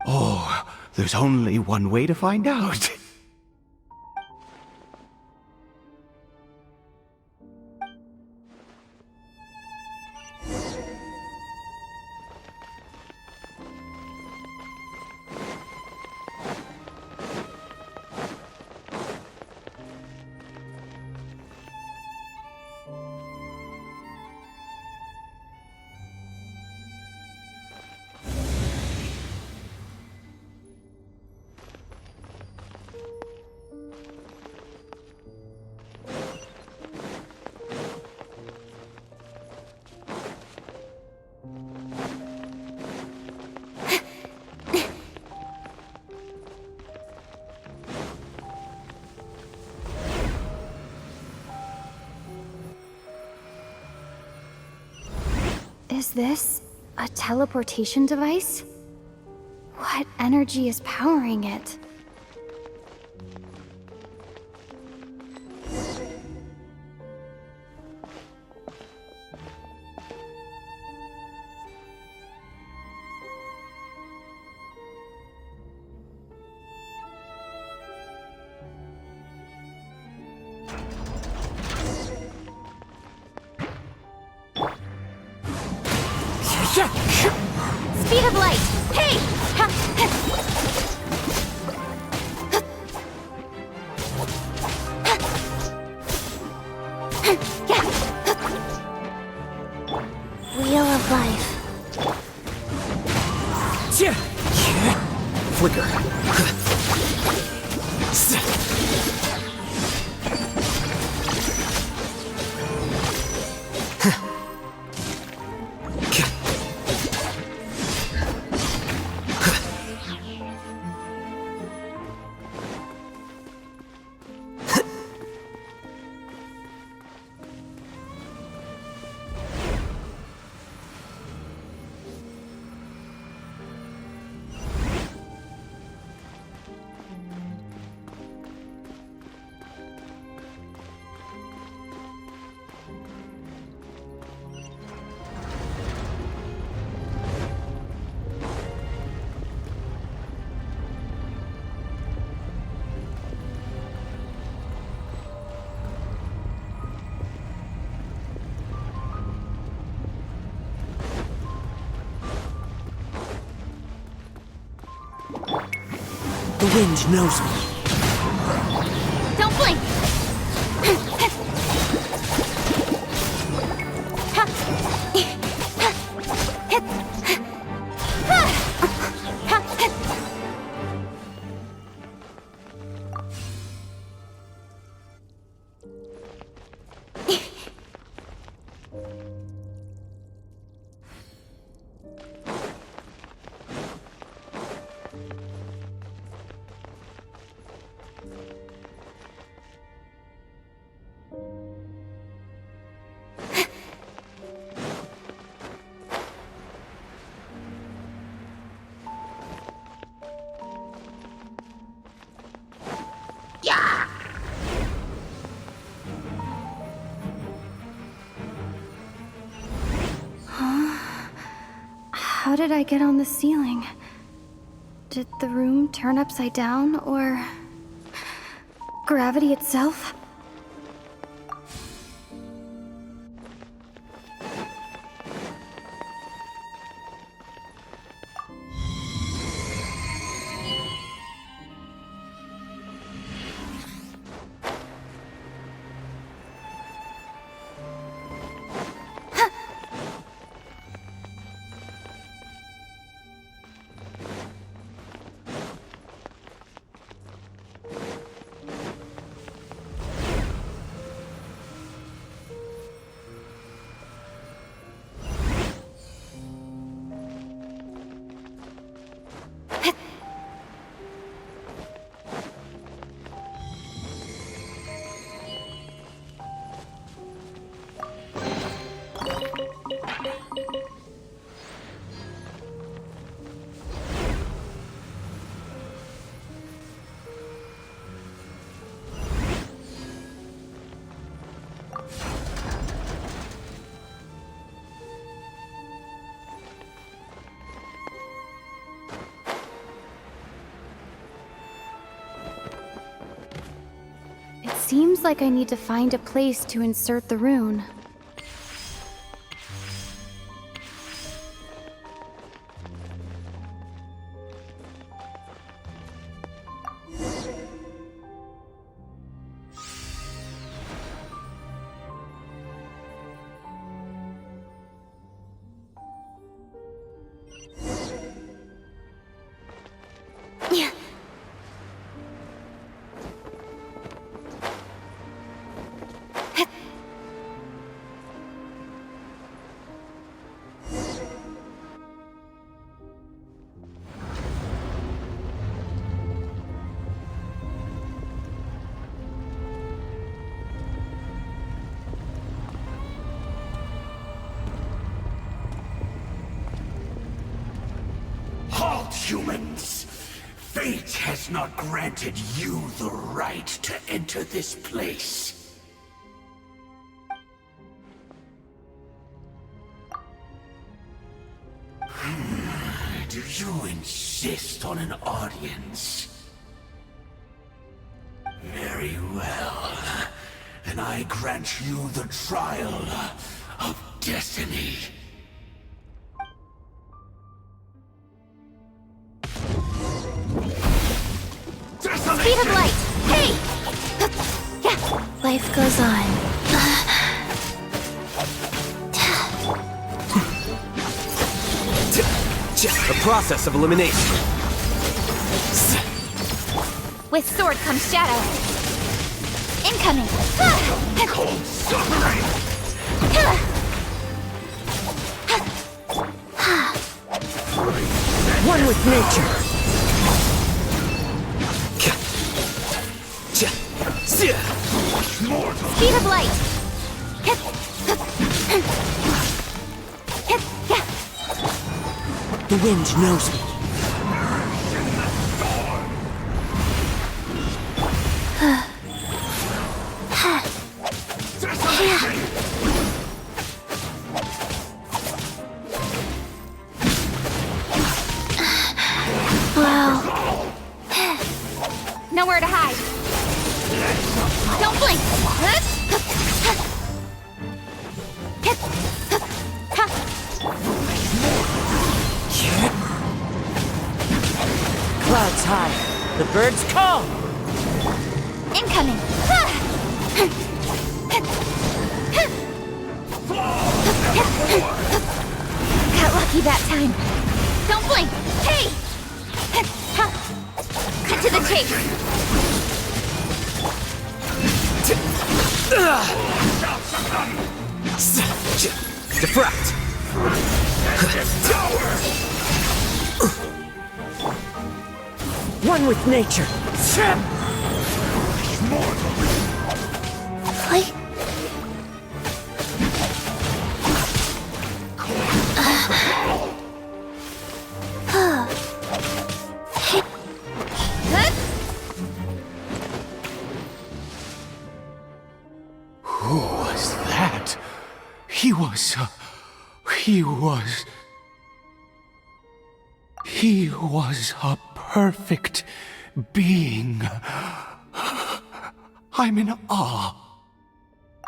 Oh, there's only one way to find out. Is this a teleportation device? What energy is powering it? Speed of light! Hey! Wheel of life. Flicker. The wind knows me. Don't blink! How did I get on the ceiling? Did the room turn upside down, or gravity itself? Seems like I need to find a place to insert the rune. humans. Fate has not granted you the right to enter this place. Do you insist on an audience? Very well. Then I grant you the trial of destiny. Speed of light! Hey! Life goes on. A process of elimination. With sword comes shadow. Incoming. Cold suffering! One with nature. Speed of light! The wind knows me. Nowhere to hide. Don't blink. Clouds high. The birds call. Incoming. Got lucky that time. Don't blink. Hey! Cut to the chase. Defract. One with nature. Like... Who was that? He was a perfect being. I'm in awe.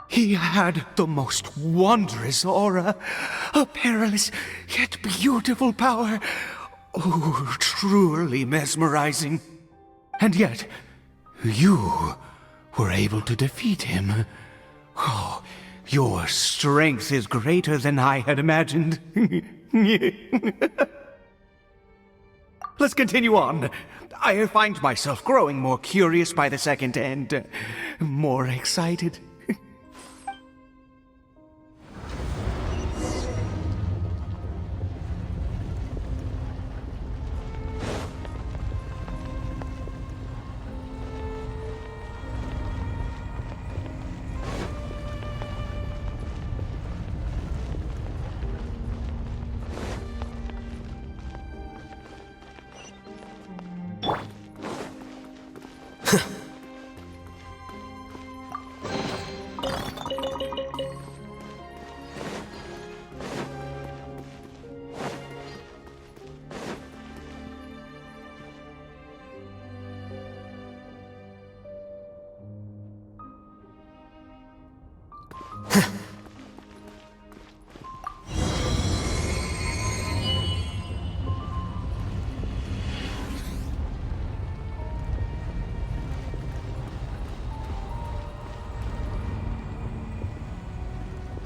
He had the most wondrous aura, a perilous yet beautiful power. Oh, truly mesmerizing. And yet, you were able to defeat him. Oh, your strength is greater than I had imagined. Let's continue on. I find myself growing more curious by the second and more excited.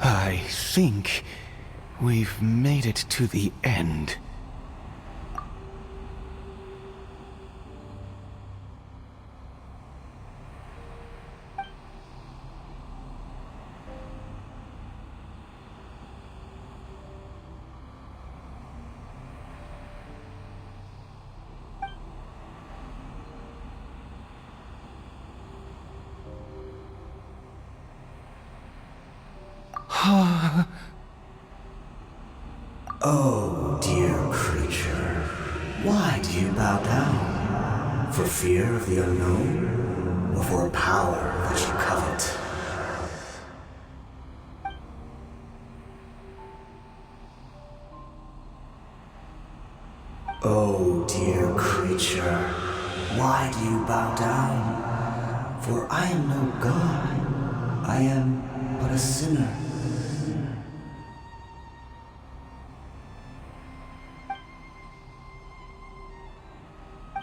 I think we've made it to the end. Oh, dear creature, why did bow down? For fear of the unknown? Or for a power that you covet? Oh, dear creature, why do you bow down? For I am no god. I am but a sinner.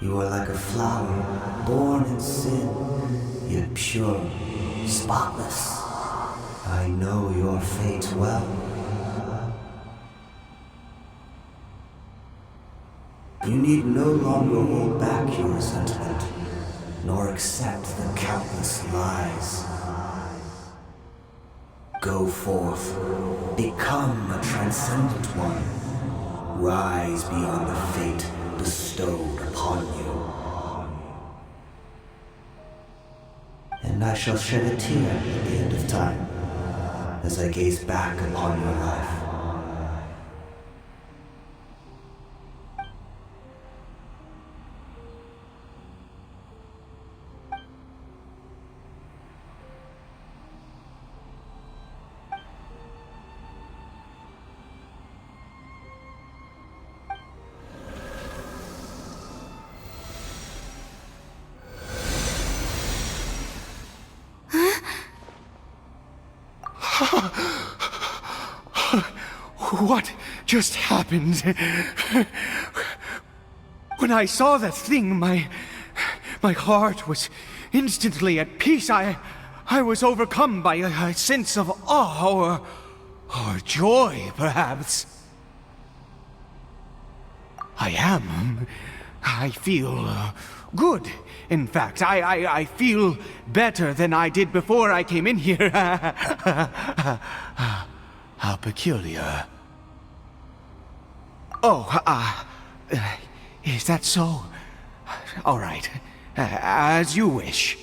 You are like a flower, born in sin, yet pure, spotless. I know your fate well. You need no longer hold back your resentment, nor accept the countless lies. Go forth, become a transcendent one. Rise beyond the fate bestowed upon you. And I shall shed a tear at the end of time, as I gaze back upon your life. What just happened? When I saw that thing, my heart was instantly at peace. I was overcome by a sense of awe or joy, perhaps. I feel good. In fact, I feel better than I did before I came in here. How peculiar. Oh, is that so? All right, as you wish.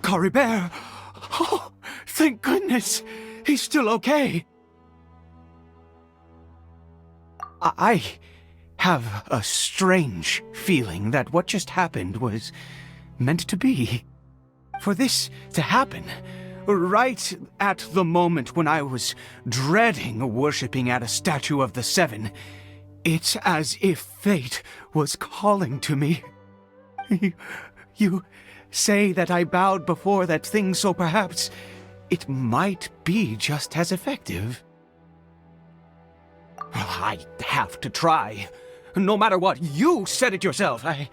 Caribert! Oh, thank goodness! He's still okay! I have a strange feeling that what just happened was meant to be. For this to happen, right at the moment when I was dreading worshipping at a statue of the Seven, it's as if fate was calling to me. You say that I bowed before that thing, so perhaps it might be just as effective. Well, I have to try. No matter what, you said it yourself. I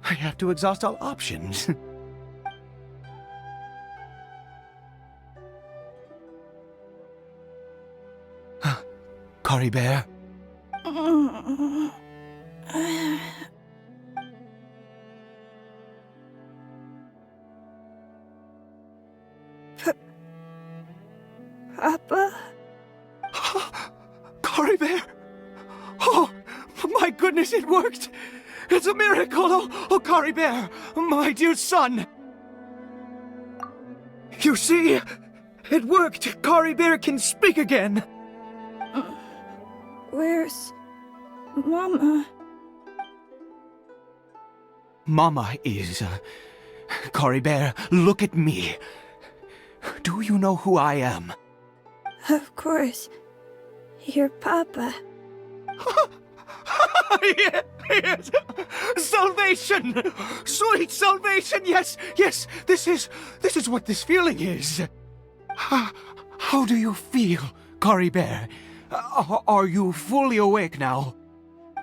have to exhaust all options. Caribert? Papa? Caribert! Oh, my goodness, it worked! It's a miracle! Oh, Caribert, my dear son! You see, it worked! Caribert can speak again! Where's Mama? Mama is... Caribert, look at me. Do you know who I am? Of course. Your Papa. Yes! Salvation! Sweet salvation! Yes, yes! This is what this feeling is. How do you feel, Caribert? Are you fully awake now?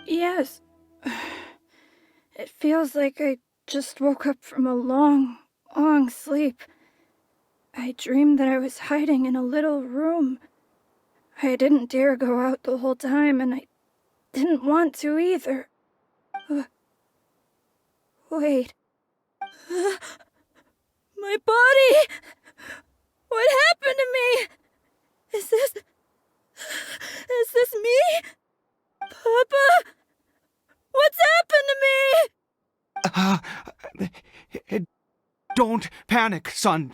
Yes. It feels like I just woke up from a long, long sleep. I dreamed that I was hiding in a little room. I didn't dare go out the whole time, and I didn't want to either. Wait. My body! What happened to me? Is this Is this me? Papa? What's happened to me? Don't panic, son.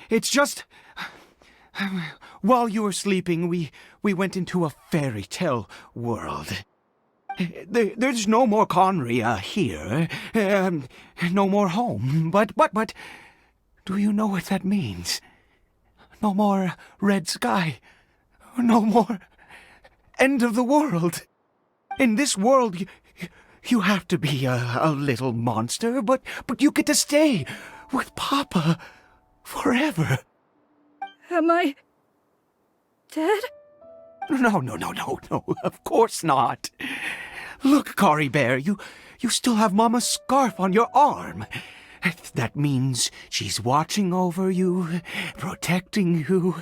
It's just... While you were sleeping, we went into a fairy tale world. There's no more Conria here. No more home. But, do you know what that means? No more red sky. No more end of the world. In this world, you have to be a little monster, but you get to stay with Papa forever. Am I dead? No, of course not. Look, Caribert, you still have Mama's scarf on your arm. That means she's watching over you, protecting you.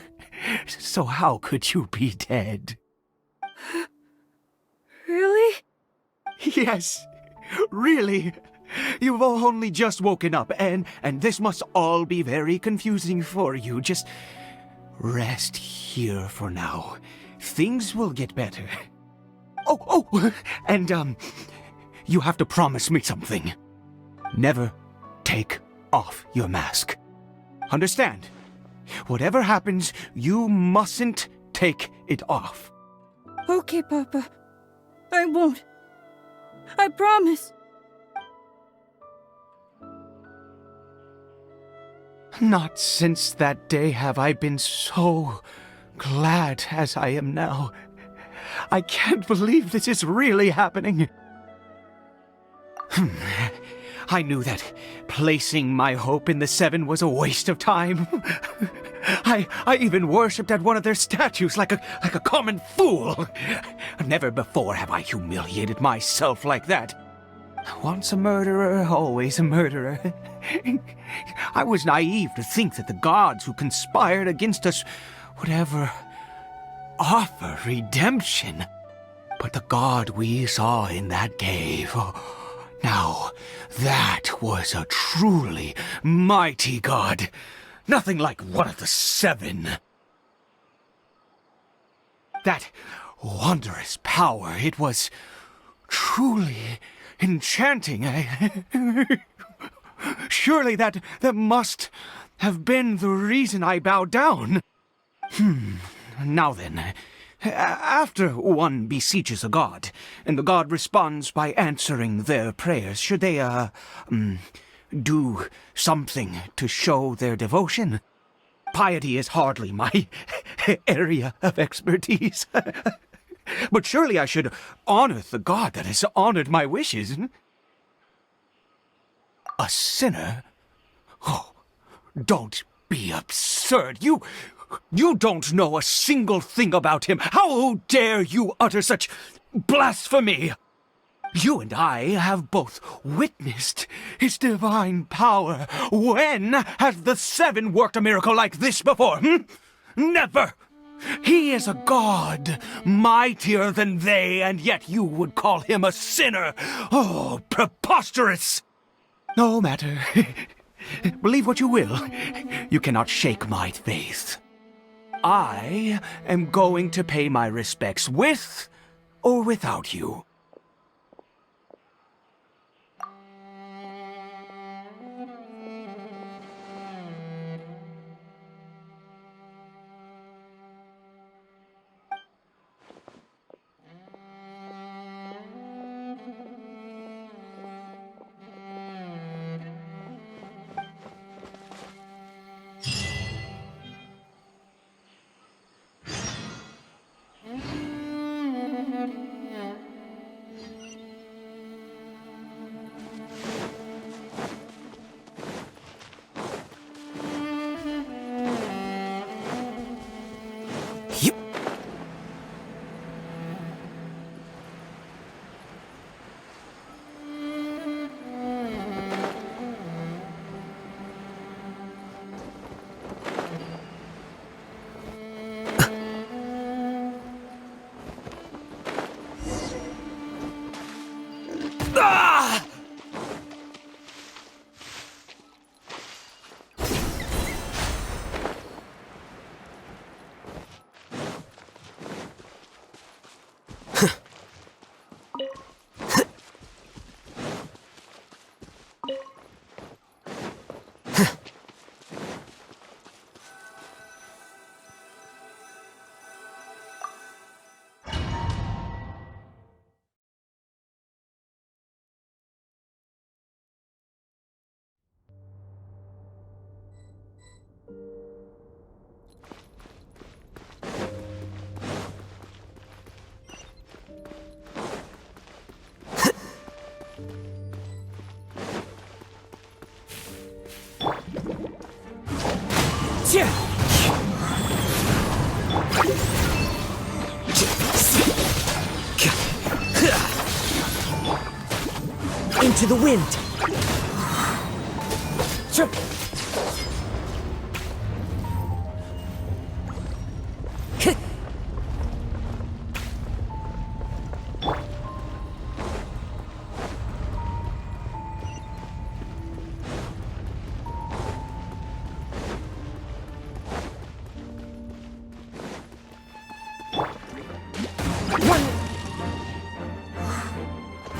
So how could you be dead? Really? Yes, really. You've only just woken up, and this must all be very confusing for you. Just rest here for now. Things will get better. Oh, and you have to promise me something. Never take off your mask. Understand? Whatever happens, you mustn't take it off. Okay, Papa. I won't. I promise. Not since that day have I been so glad as I am now. I can't believe this is really happening. I knew that placing my hope in the Seven was a waste of time. I even worshipped at one of their statues like a common fool. Never before have I humiliated myself like that. Once a murderer, always a murderer. I was naive to think that the gods who conspired against us would ever offer redemption. But the god we saw in that cave, now that was a truly mighty god. Nothing like one of the Seven. That wondrous power, it was truly enchanting. Surely that must have been the reason I bowed down. Now then, after one beseeches a god, and the god responds by answering their prayers, should they, do something to show their devotion? Piety is hardly my area of expertise. But surely I should honor the god that has honored my wishes. A sinner? Oh, don't be absurd. You don't know a single thing about him. How dare you utter such blasphemy? You and I have both witnessed his divine power. When has the Seven worked a miracle like this before? Never! He is a god, mightier than they, and yet you would call him a sinner. Oh, preposterous! No matter. Believe what you will. You cannot shake my faith. I am going to pay my respects with or without you. Into the wind.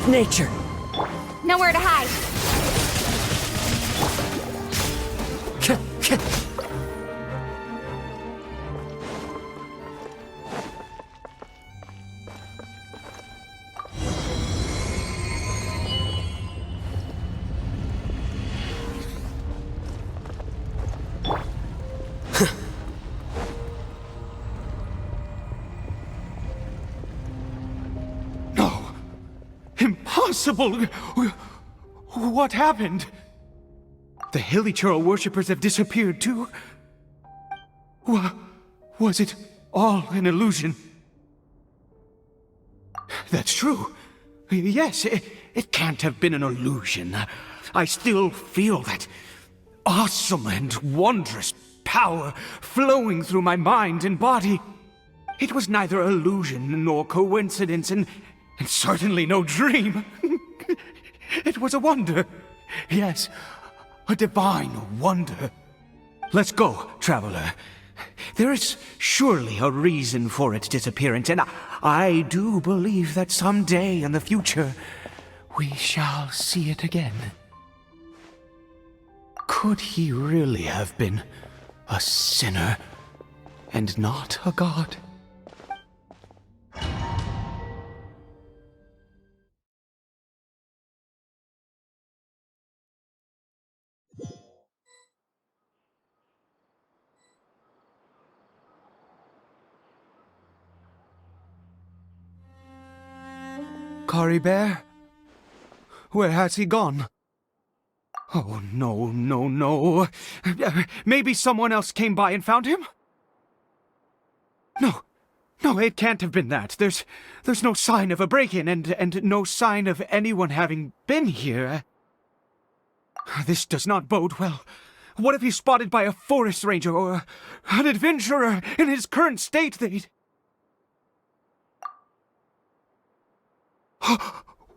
Nature. Nowhere to hide. No. Impossible. What happened? The Hilichurl worshippers have disappeared too? Was it all an illusion? That's true. Yes, it can't have been an illusion. I still feel that awesome and wondrous power flowing through my mind and body. It was neither illusion nor coincidence, and certainly no dream. It was a wonder. Yes, a divine wonder. Let's go, traveler. There is surely a reason for its disappearance, and I do believe that someday in the future, we shall see it again. Could he really have been a sinner and not a god? Caribert? Where has he gone? Oh, no, no, no. Maybe someone else came by and found him? No, it can't have been that. There's no sign of a break-in and no sign of anyone having been here. This does not bode well. What if he's spotted by a forest ranger or an adventurer in his current state?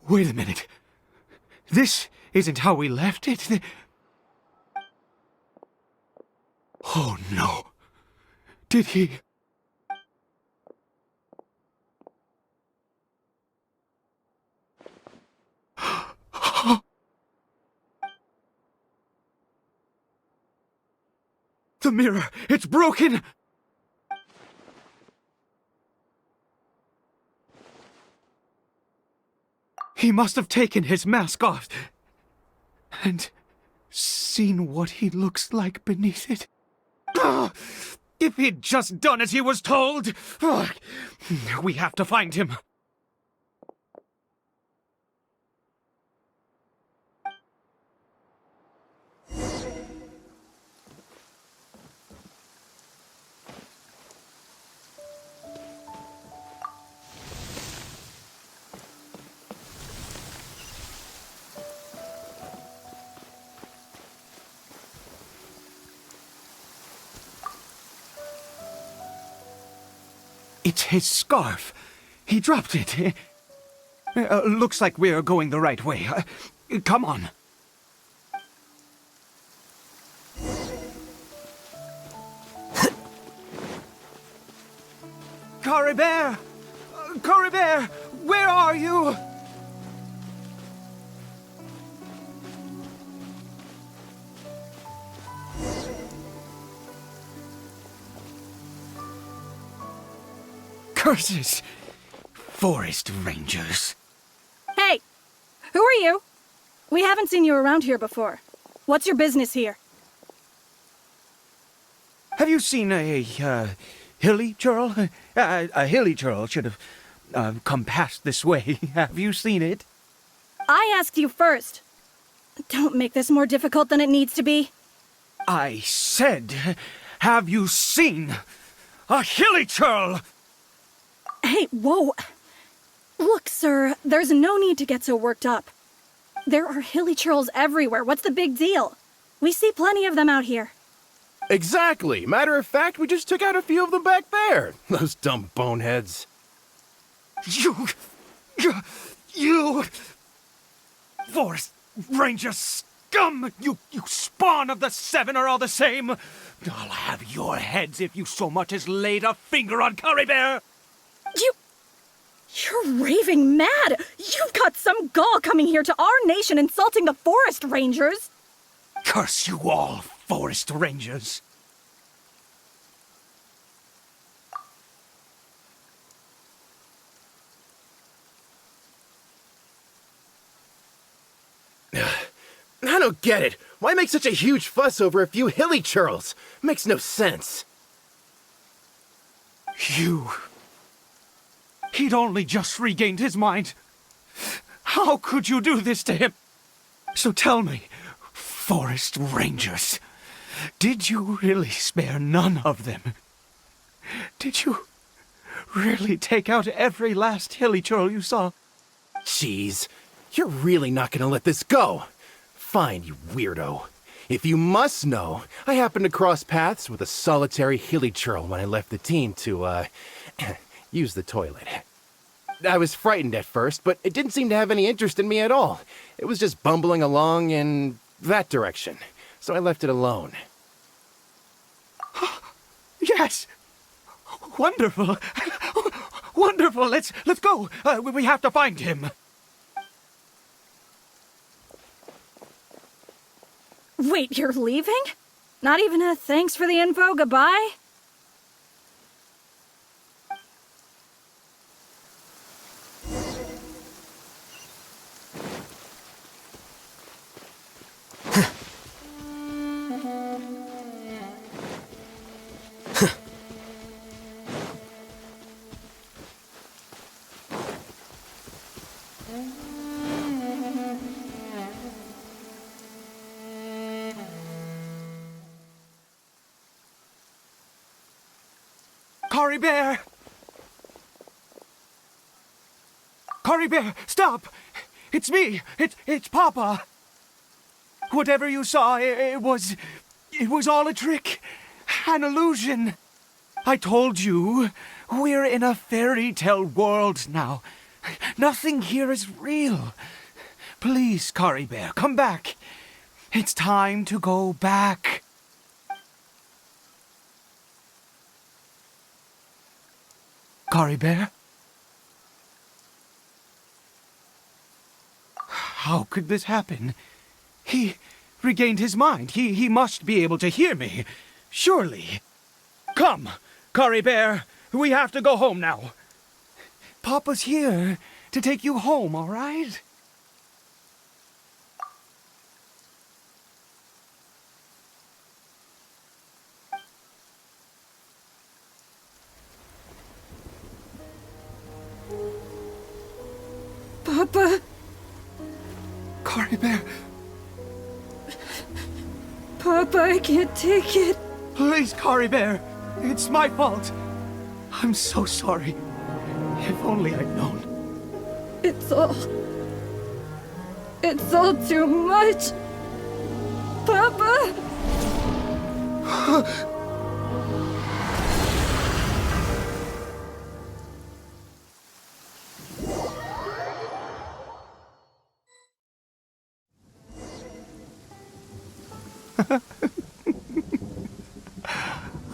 Wait a minute. This isn't how we left it. Oh no. Did he... The mirror! It's broken! He must have taken his mask off and seen what he looks like beneath it. If he'd just done as he was told! We have to find him. It's his scarf. He dropped it. Looks like we're going the right way. Come on. Caribert! Caribert! Where are you? Curses! Forest rangers. Hey! Who are you? We haven't seen you around here before. What's your business here? Have you seen a Hilichurl? A Hilichurl should have come past this way. Have you seen it? I asked you first. Don't make this more difficult than it needs to be. I said, have you seen a hilly churl? Hey, whoa! Look, sir, there's no need to get so worked up. There are hilly churls everywhere. What's the big deal? We see plenty of them out here. Exactly. Matter of fact, we just took out a few of them back there. Those dumb boneheads. You Forest Ranger scum! You spawn of the Seven are all the same! I'll have your heads if you so much as laid a finger on Caribert! You're raving mad! You've got some gall coming here to our nation insulting the Forest Rangers! Curse you all, Forest Rangers! I don't get it. Why make such a huge fuss over a few hilly churls? Makes no sense. He'd only just regained his mind. How could you do this to him? So tell me, Forest Rangers, did you really spare none of them? Did you really take out every last hilly churl you saw? Jeez, you're really not gonna let this go. Fine, you weirdo. If you must know, I happened to cross paths with a solitary hilly churl when I left the team to, use the toilet. I was frightened at first, but it didn't seem to have any interest in me at all. It was just bumbling along in that direction, so I left it alone. Yes! Wonderful! Wonderful! Let's go! We have to find him! Wait, you're leaving? Not even a thanks for the info, goodbye? Caribert! Caribert, stop! It's me! It's Papa! Whatever you saw, it was all a trick. An illusion. I told you, we're in a fairy tale world now. Nothing here is real. Please, Caribert, come back. It's time to go back. Caribert? How could this happen? He regained his mind. He must be able to hear me. Surely. Come, Caribert. We have to go home now. Papa's here to take you home, all right? Papa? Caribert, Papa, I can't take it. please, Caribert. It's my fault. I'm so sorry. If only I'd known. It's all too much. Papa!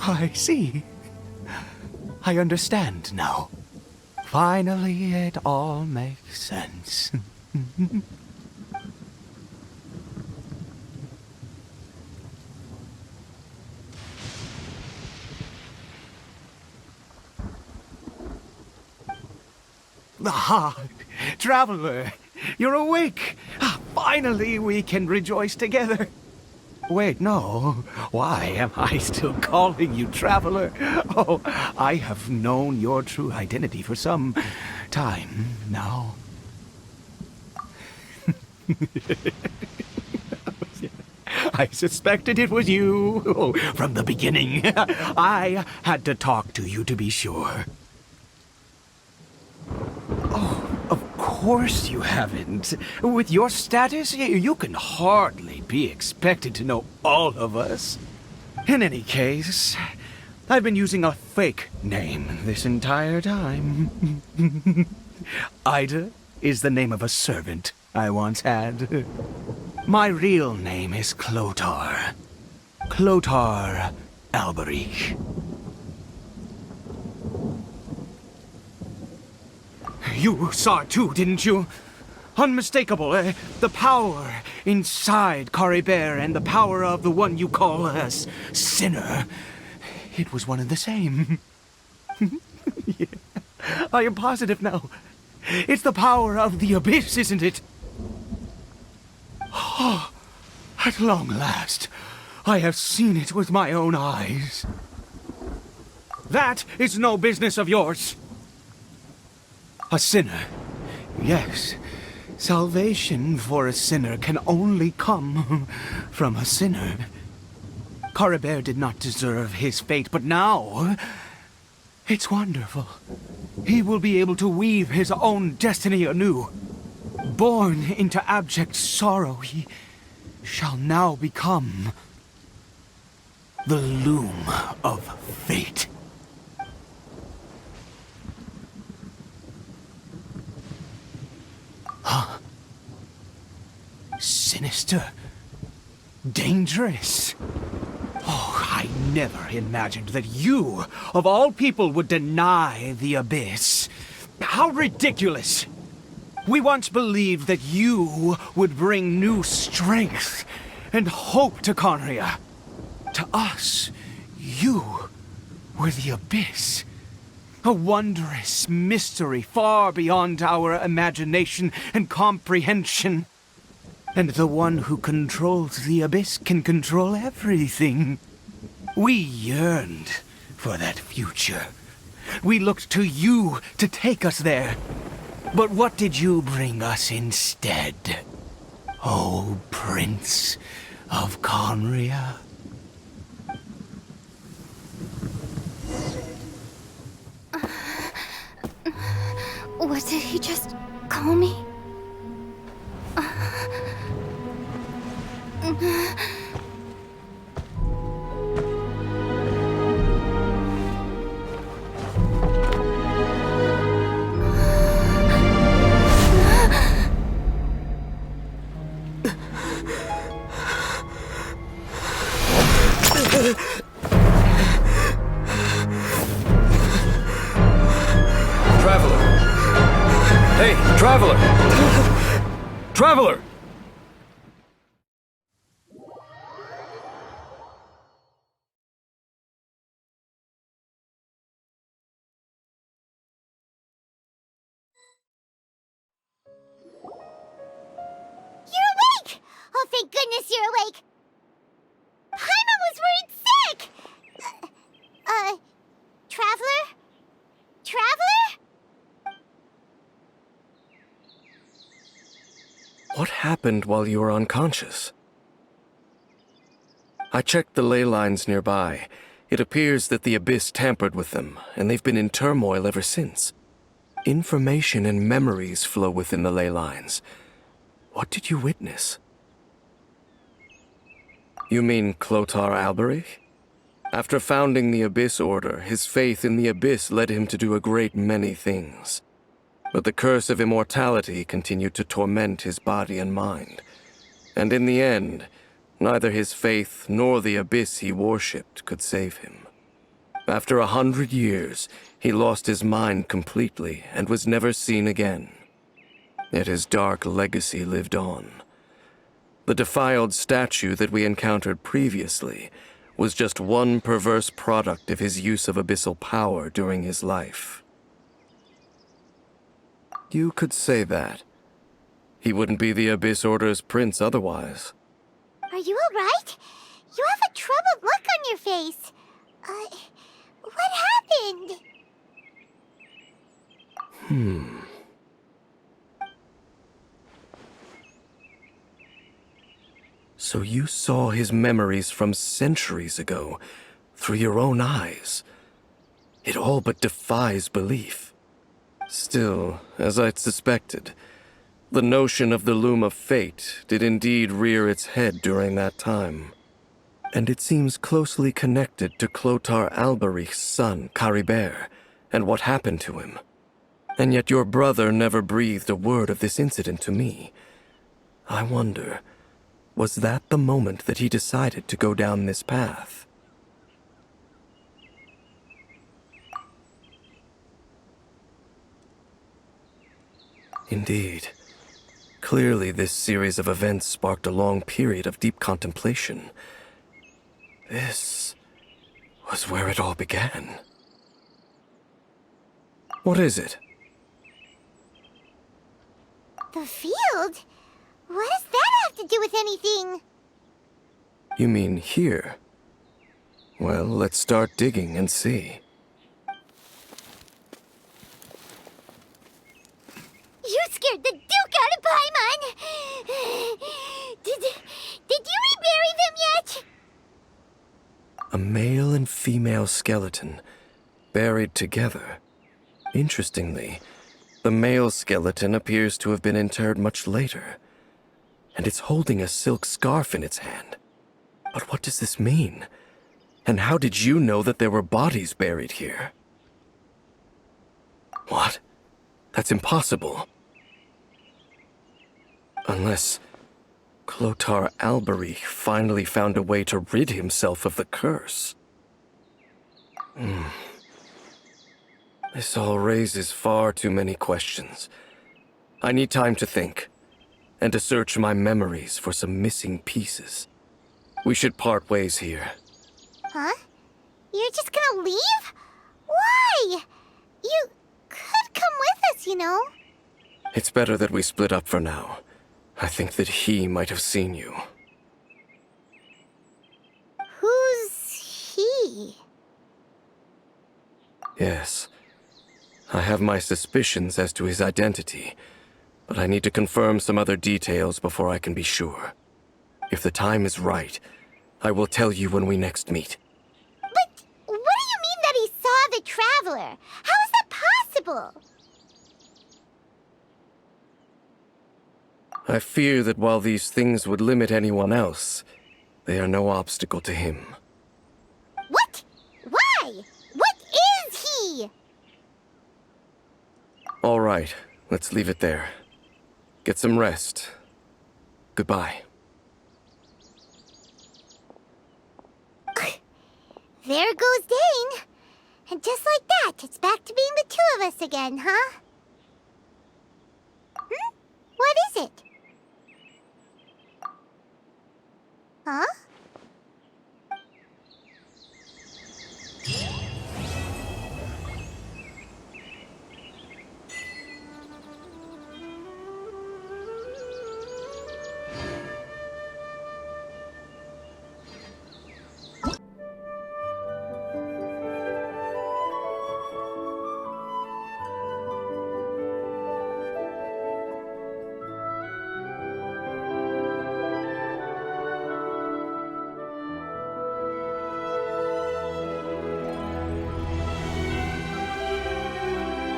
I see. I understand now. Finally, it all makes sense. Ah, traveler, you're awake. Finally, we can rejoice together. Wait, no. Why am I still calling you traveler? Oh, I have known your true identity for some time now. I suspected it was you. Oh, from the beginning. I had to talk to you to be sure. Oh, of course you haven't. With your status, you can hardly be expected to know all of us. In any case, I've been using a fake name this entire time. Ida is the name of a servant I once had. My real name is Clotar. Clotar Alberich. You saw it too, didn't you? Unmistakable, the power inside Caribert and the power of the one you call a sinner. It was one and the same. Yeah, I am positive now. It's the power of the abyss, isn't it? Oh, at long last, I have seen it with my own eyes. That is no business of yours. A sinner, yes. Salvation for a sinner can only come from a sinner. Caribert did not deserve his fate, but now it's wonderful. He will be able to weave his own destiny anew. Born into abject sorrow, he shall now become the loom of fate. Huh? Sinister. Dangerous. Oh, I never imagined that you, of all people, would deny the abyss. How ridiculous! We once believed that you would bring new strength and hope to Conria. To us, you were the abyss. A wondrous mystery far beyond our imagination and comprehension. And the one who controls the abyss can control everything. We yearned for that future. We looked to you to take us there. But what did you bring us instead? Oh, Prince of Conria. What did he just call me? Traveler! Hey, Traveler! Traveler! You're awake! Oh, thank goodness you're awake! Paimon was worried sick! Traveler? Traveler? What happened while you were unconscious? I checked the ley lines nearby. It appears that the abyss tampered with them, and they've been in turmoil ever since. Information and memories flow within the ley lines. What did you witness? You mean Clotar Alberich? After founding the Abyss Order, his faith in the Abyss led him to do a great many things. But the curse of immortality continued to torment his body and mind. And in the end, neither his faith nor the Abyss he worshipped could save him. After 100 years, he lost his mind completely and was never seen again. Yet his dark legacy lived on. The defiled statue that we encountered previously was just one perverse product of his use of abyssal power during his life. You could say that. He wouldn't be the Abyss Order's prince otherwise. Are you alright? You have a troubled look on your face. What happened? So So you saw his memories from centuries ago through your own eyes. It all but defies belief. Still, as I'd suspected, the notion of the loom of fate did indeed rear its head during that time. And it seems closely connected to Clotar Alberich's son, Caribert, and what happened to him. And yet your brother never breathed a word of this incident to me. I wonder, was that the moment that he decided to go down this path? Indeed. Clearly, this series of events sparked a long period of deep contemplation. This was where it all began. What is it? The field? What does that have to do with anything? You mean here? Well, let's start digging and see. You scared the Duke out of Paimon! Did you rebury them yet? A male and female skeleton, buried together. Interestingly, the male skeleton appears to have been interred much later, and it's holding a silk scarf in its hand. But what does this mean? And how did you know that there were bodies buried here? What? That's impossible. Unless Clotar Alberich finally found a way to rid himself of the curse. This all raises far too many questions. I need time to think, and to search my memories for some missing pieces. We should part ways here. Huh? You're just gonna leave? Why? You could come with us, you know. It's better that we split up for now. I think that he might have seen you. Who's he? Yes. I have my suspicions as to his identity, but I need to confirm some other details before I can be sure. If the time is right, I will tell you when we next meet. But what do you mean that he saw the Traveler? How is that possible? I fear that while these things would limit anyone else, they are no obstacle to him. What? Why? What is he? All right, let's leave it there. Get some rest. Goodbye. There goes Dane. And just like that, it's back to being the two of us again, huh?